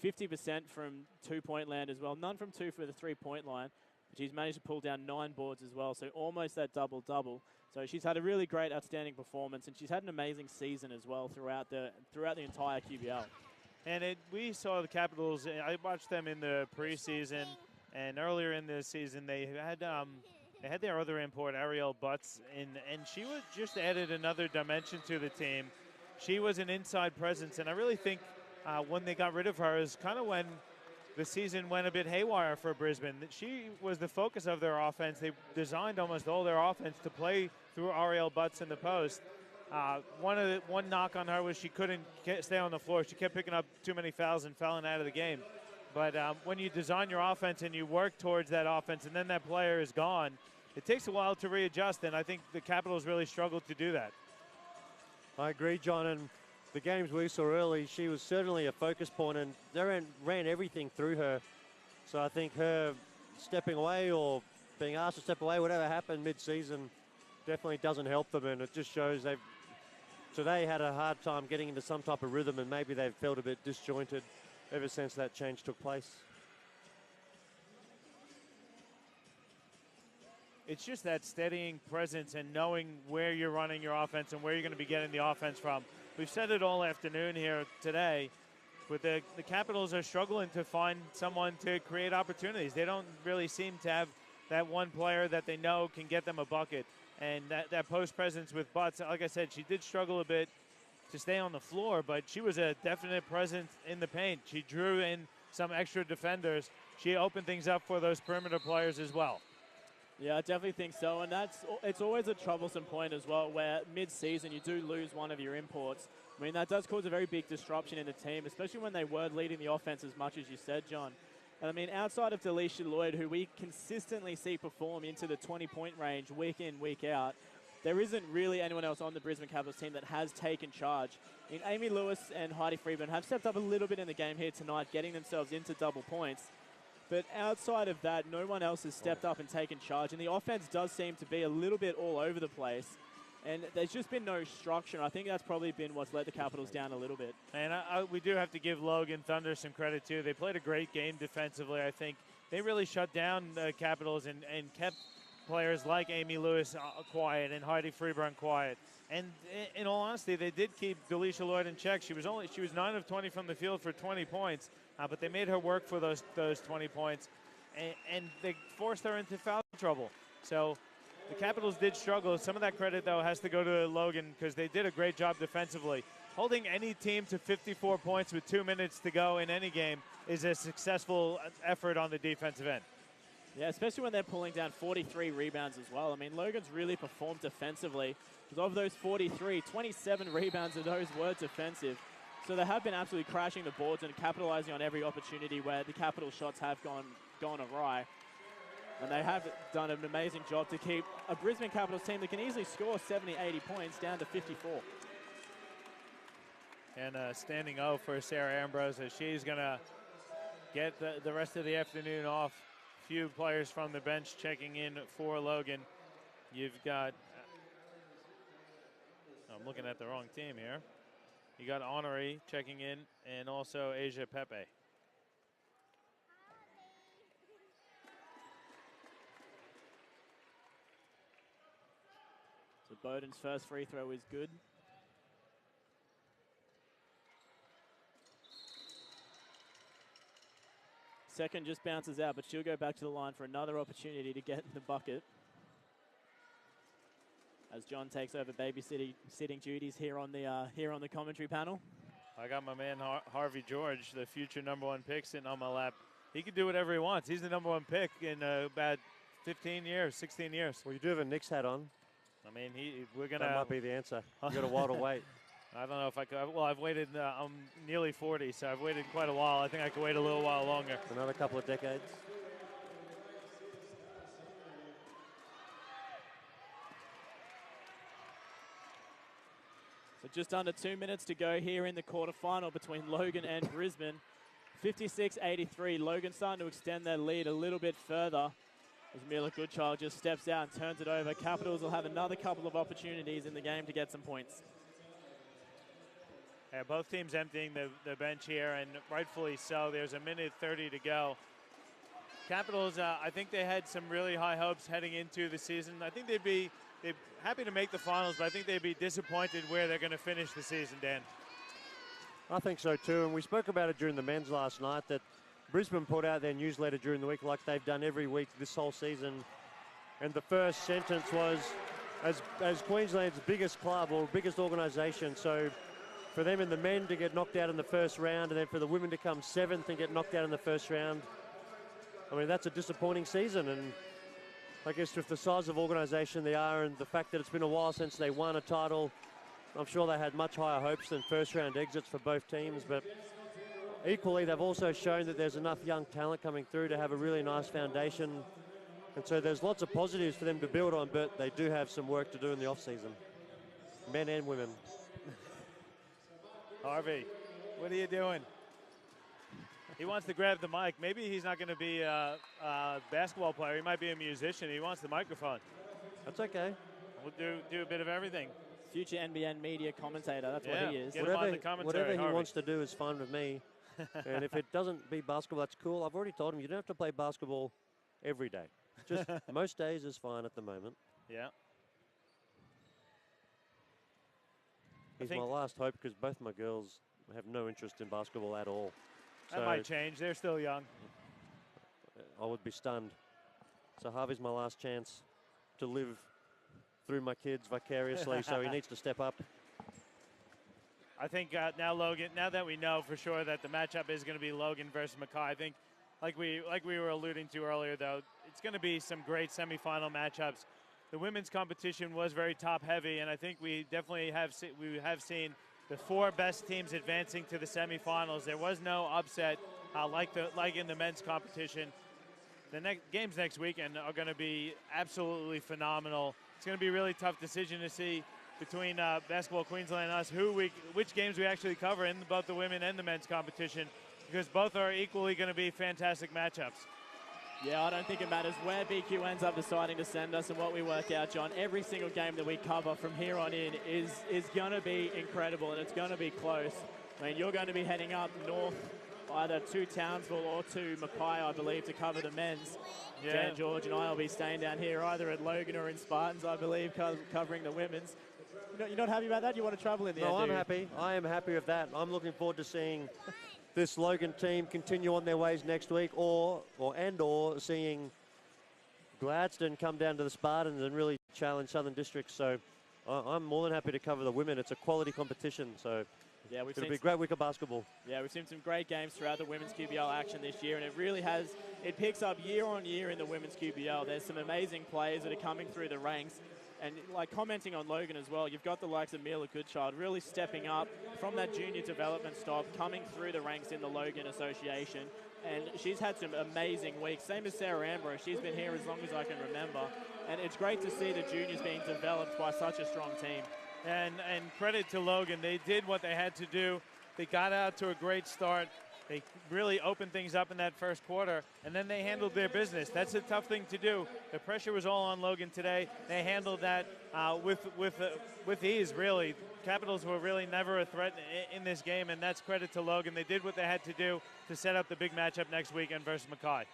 50% from two-point land as well. None from two for the three-point line. She's managed to pull down 9 boards as well, so almost that double-double. So she's had a really great, outstanding performance, and she's had an amazing season as well throughout the entire QBL. And we saw the Capitals. I watched them in the preseason, and earlier in the season they had their other import, Ariel Butts, and she was just added another dimension to the team. She was an inside presence, and I really think when they got rid of her is kind of when the season went a bit haywire for Brisbane. She was the focus of their offense. They designed almost all their offense to play through Ariel Butts in the post. One knock on her was she couldn't stay on the floor. She kept picking up too many fouls and fouling out of the game. But when you design your offense and you work towards that offense and then that player is gone, it takes a while to readjust, and I think the Capitals really struggled to do that. I agree, John, and the games we saw early, she was certainly a focus point, and they ran everything through her. So I think her stepping away or being asked to step away, whatever happened mid-season, definitely doesn't help them, and it just shows today had a hard time getting into some type of rhythm, and maybe they've felt a bit disjointed ever since that change took place. It's just that steadying presence and knowing where you're running your offense and where you're going to be getting the offense from. We've said it all afternoon here today, but the Capitals are struggling to find someone to create opportunities. They don't really seem to have that one player that they know can get them a bucket. And that post presence with Butts, like I said, she did struggle a bit to stay on the floor, but she was a definite presence in the paint. She drew in some extra defenders. She opened things up for those perimeter players as well. Yeah, I definitely think so, and it's always a troublesome point as well, where mid-season you do lose one of your imports. I mean, that does cause a very big disruption in the team, especially when they were leading the offense as much as you said, John. And I mean, outside of Delisha Lloyd, who we consistently see perform into the 20-point range week in, week out, there isn't really anyone else on the Brisbane Capitals team that has taken charge. I mean, Amy Lewis and Heidi Freeburn have stepped up a little bit in the game here tonight, getting themselves into double points. But outside of that, no one else has stepped up and taken charge. And the offense does seem to be a little bit all over the place. And there's just been no structure. I think that's probably been what's let the Capitals down a little bit. And we do have to give Logan Thunder some credit, too. They played a great game defensively, I think. They really shut down the Capitals and kept players like Amy Lewis quiet and Heidi Freeburn quiet. And in all honesty, they did keep Delisha Lloyd in check. She was 9 of 20 from the field for 20 points. But they made her work for those 20 points, and they forced her into foul trouble. So the Capitals did struggle. Some of that credit, though, has to go to Logan because they did a great job defensively. Holding any team to 54 points with 2 minutes to go in any game is a successful effort on the defensive end. Yeah, especially when they're pulling down 43 rebounds as well. I mean, Logan's really performed defensively because of those 43, 27 rebounds of those were defensive. So they have been absolutely crashing the boards and capitalizing on every opportunity where the Capital shots have gone awry. And they have done an amazing job to keep a Brisbane Capitals team that can easily score 70, 80 points down to 54. And a standing O for Sarah Ambrose as she's going to get the rest of the afternoon off. Few players from the bench checking in for Logan. You've got, I'm looking at the wrong team here. You got Honoré checking in, and also Asia Pepe. So Bowden's first free throw is good. Second just bounces out, but she'll go back to the line for another opportunity to get the bucket. As John takes over babysitting duties here on the commentary panel. I got my man Harvey George, the future #1 pick, sitting on my lap. He can do whatever he wants. He's the #1 pick in about 15 years, 16 years. Well, you do have a Knicks hat on. I mean, we're gonna. That might be the answer. You got a while to wait. I don't know if I could. Well, I've waited. I'm nearly 40, so I've waited quite a while. I think I could wait a little while longer. Another couple of decades. So just under 2 minutes to go here in the quarterfinal between Logan and Brisbane. 56-83. Logan starting to extend their lead a little bit further. As Mila Goodchild just steps out and turns it over. Capitals will have another couple of opportunities in the game to get some points. Yeah, both teams emptying the bench here, and rightfully so. There's a minute 30 to go. Capitals, I think they had some really high hopes heading into the season. I think they're happy to make the finals, but I think they'd be disappointed where they're going to finish the season, Dan. I think so too, and we spoke about it during the men's last night that Brisbane put out their newsletter during the week like they've done every week this whole season. And the first sentence was, as Queensland's biggest club or biggest organisation, so for them and the men to get knocked out in the first round and then for the women to come 7th and get knocked out in the first round, I mean, that's a disappointing season. And I guess with the size of organisation they are and the fact that it's been a while since they won a title, I'm sure they had much higher hopes than first round exits for both teams. But equally, they've also shown that there's enough young talent coming through to have a really nice foundation. And so there's lots of positives for them to build on, but they do have some work to do in the off-season, men and women. Harvey, what are you doing? He wants to grab the mic. Maybe he's not going to be a basketball player. He might be a musician. He wants the microphone. That's okay. We'll do a bit of everything. Future NBN media commentator, that's what he is. Get him on the commentary, whatever he Harvey wants to do is fine with me. And if it doesn't be basketball, that's cool. I've already told him you don't have to play basketball every day. Just most days is fine at the moment. Yeah. He's my last hope because both my girls have no interest in basketball at all. That might change. They're still young. I would be stunned. So Harvey's my last chance to live through my kids vicariously, so he needs to step up. I think now Logan, now that we know for sure that the matchup is going to be Logan versus Mackay, I think like we were alluding to earlier, though, it's going to be some great semifinal matchups. The women's competition was very top heavy, and I think we definitely have seen the 4 best teams advancing to the semifinals. There was no upset like in the men's competition. The games next weekend are going to be absolutely phenomenal. It's going to be a really tough decision to see between Basketball Queensland and us which games we actually cover in both the women and the men's competition, because both are equally going to be fantastic matchups. Yeah, I don't think it matters where BQ ends up deciding to send us and what we work out, John. Every single game that we cover from here on in is going to be incredible, and it's going to be close. I mean, you're going to be heading up north, either to Townsville or to Mackay, I believe, to cover the men's. Yeah. Dan George and I will be staying down here either at Logan or in Spartans, I believe, covering the women's. You're not happy about that? You want to travel in the end? No, I'm happy. I am happy with that. I'm looking forward to seeing this Logan team continue on their ways next week, or seeing Gladstone come down to the Spartans and really challenge Southern Districts. So I'm more than happy to cover the women. It's a quality competition, so yeah, it'll be a great week of basketball. Yeah, we've seen some great games throughout the women's QBL action this year, and it picks up year on year in the women's QBL. There's some amazing players that are coming through the ranks. And like commenting on Logan as well, you've got the likes of Mila Goodchild really stepping up from that junior development stop, coming through the ranks in the Logan Association. And she's had some amazing weeks. Same as Sarah Ambrose. She's been here as long as I can remember. And it's great to see the juniors being developed by such a strong team. And credit to Logan. They did what they had to do. They got out to a great start. They really opened things up in that first quarter, and then they handled their business. That's a tough thing to do. The pressure was all on Logan today. They handled that with ease, really. Capitals were really never a threat in this game, and that's credit to Logan. They did what they had to do to set up the big matchup next weekend versus Mackay.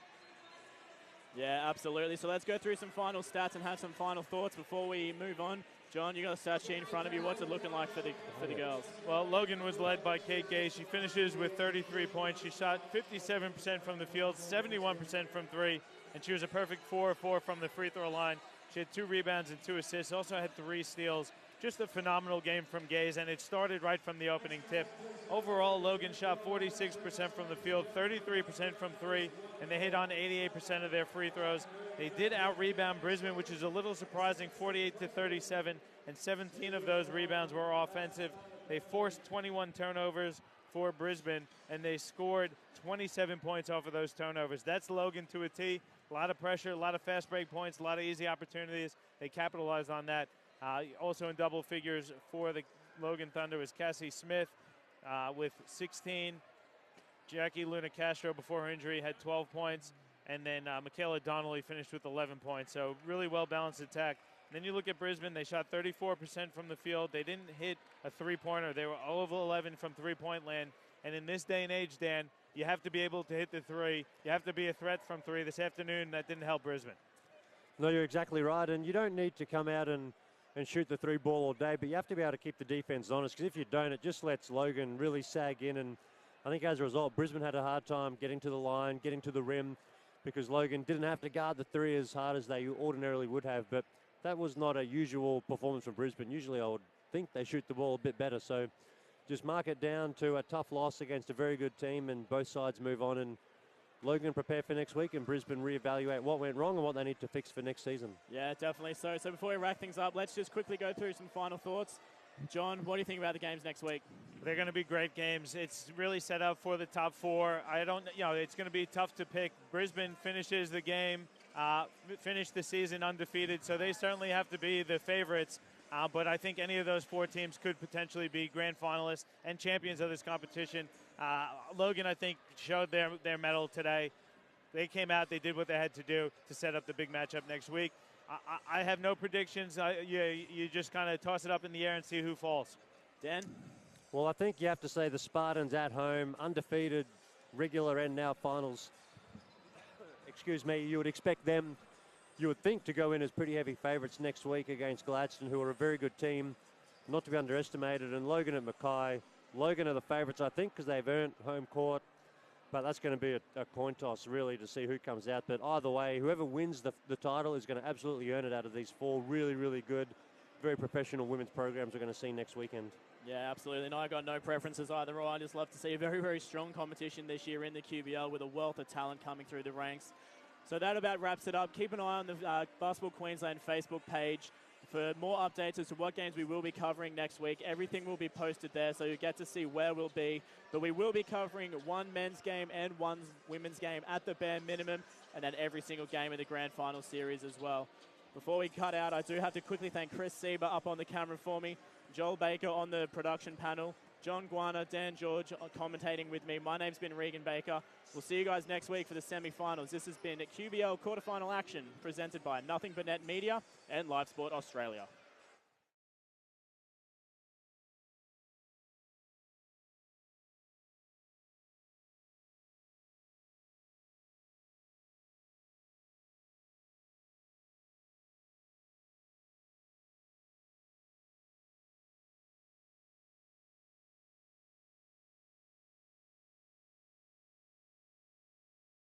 Yeah, absolutely. So let's go through some final stats and have some final thoughts before we move on. John, you got a stat sheet in front of you. What's it looking like for the girls? Well, Logan was led by Kate Gay. She finishes with 33 points. She shot 57% from the field, 71% from 3, and she was a perfect 4-4 from the free throw line. She had 2 rebounds and 2 assists, also had 3 steals. Just a phenomenal game from Gaze, and it started right from the opening tip. Overall, Logan shot 46% from the field, 33% from 3, and they hit on 88% of their free throws. They did out-rebound Brisbane, which is a little surprising, 48-37, and 17 of those rebounds were offensive. They forced 21 turnovers for Brisbane, and they scored 27 points off of those turnovers. That's Logan to a T. A lot of pressure, a lot of fast break points, a lot of easy opportunities. They capitalized on that. Also in double figures for the Logan Thunder was Cassie Smith with 16. Jackie Luna Castro, before her injury, had 12 points. And then Michaela Donnelly finished with 11 points. So really well-balanced attack. And then you look at Brisbane, they shot 34% from the field. They didn't hit a three-pointer. They were 0 of 11 from three-point land. And in this day and age, Dan, You have to be able to hit the three. You have to be a threat from three. This afternoon, that didn't help Brisbane. No, you're exactly right. And you don't need to come out and shoot the three ball all day, but you have to be able to keep the defense honest, because if you don't, it just lets Logan really sag in. And I think as a result, Brisbane had a hard time getting to the line, getting to the rim, because Logan didn't have to guard the three as hard as they ordinarily would have. But that was not a usual performance from Brisbane. Usually I would think they shoot the ball a bit better. So just mark it down to a tough loss against a very good team, and both sides move on, and Logan prepare for next week, and Brisbane reevaluate what went wrong and what they need to fix for next season. Yeah, definitely so. So before we wrap things up, let's just quickly go through some final thoughts. John, what do you think about the games next week? They're going to be great games. It's really set up for the top four. It's going to be tough to pick. Brisbane finishes the game, finished the season undefeated, so they certainly have to be the favorites. But I think any of those four teams could potentially be grand finalists and champions of this competition. Logan, I think, showed their mettle today. They came out, they did what they had to do to set up the big matchup next week. I have no predictions. You just kind of toss it up in the air and see who falls. Dan? Well, I think you have to say the Spartans at home, undefeated, regular and now finals. Excuse me, you would expect them, you would think, to go in as pretty heavy favourites next week against Gladstone, who are a very good team, not to be underestimated. And Logan at Mackay. Logan are the favourites, I think, because they've earned home court. But that's going to be a coin toss, really, to see who comes out. But either way, whoever wins the title is going to absolutely earn it out of these four really, really good, very professional women's programs we're going to see next weekend. Yeah, absolutely. And I got no preferences either. I just love to see a very, very strong competition this year in the QBL with a wealth of talent coming through the ranks. So that about wraps it up. Keep an eye on the Basketball Queensland Facebook page for more updates as to what games we will be covering next week. Everything will be posted there, so you get to see where we'll be. But we will be covering one men's game and one women's game at the bare minimum, and then every single game in the Grand Final Series as well. Before we cut out, I do have to quickly thank Chris Sieber up on the camera for me, Joel Baker on the production panel, John Guana, Dan George commentating with me. My name's been Regan Baker. We'll see you guys next week for the semi-finals. This has been QBL quarterfinal action presented by Nothing But Net Media and Live Sport Australia.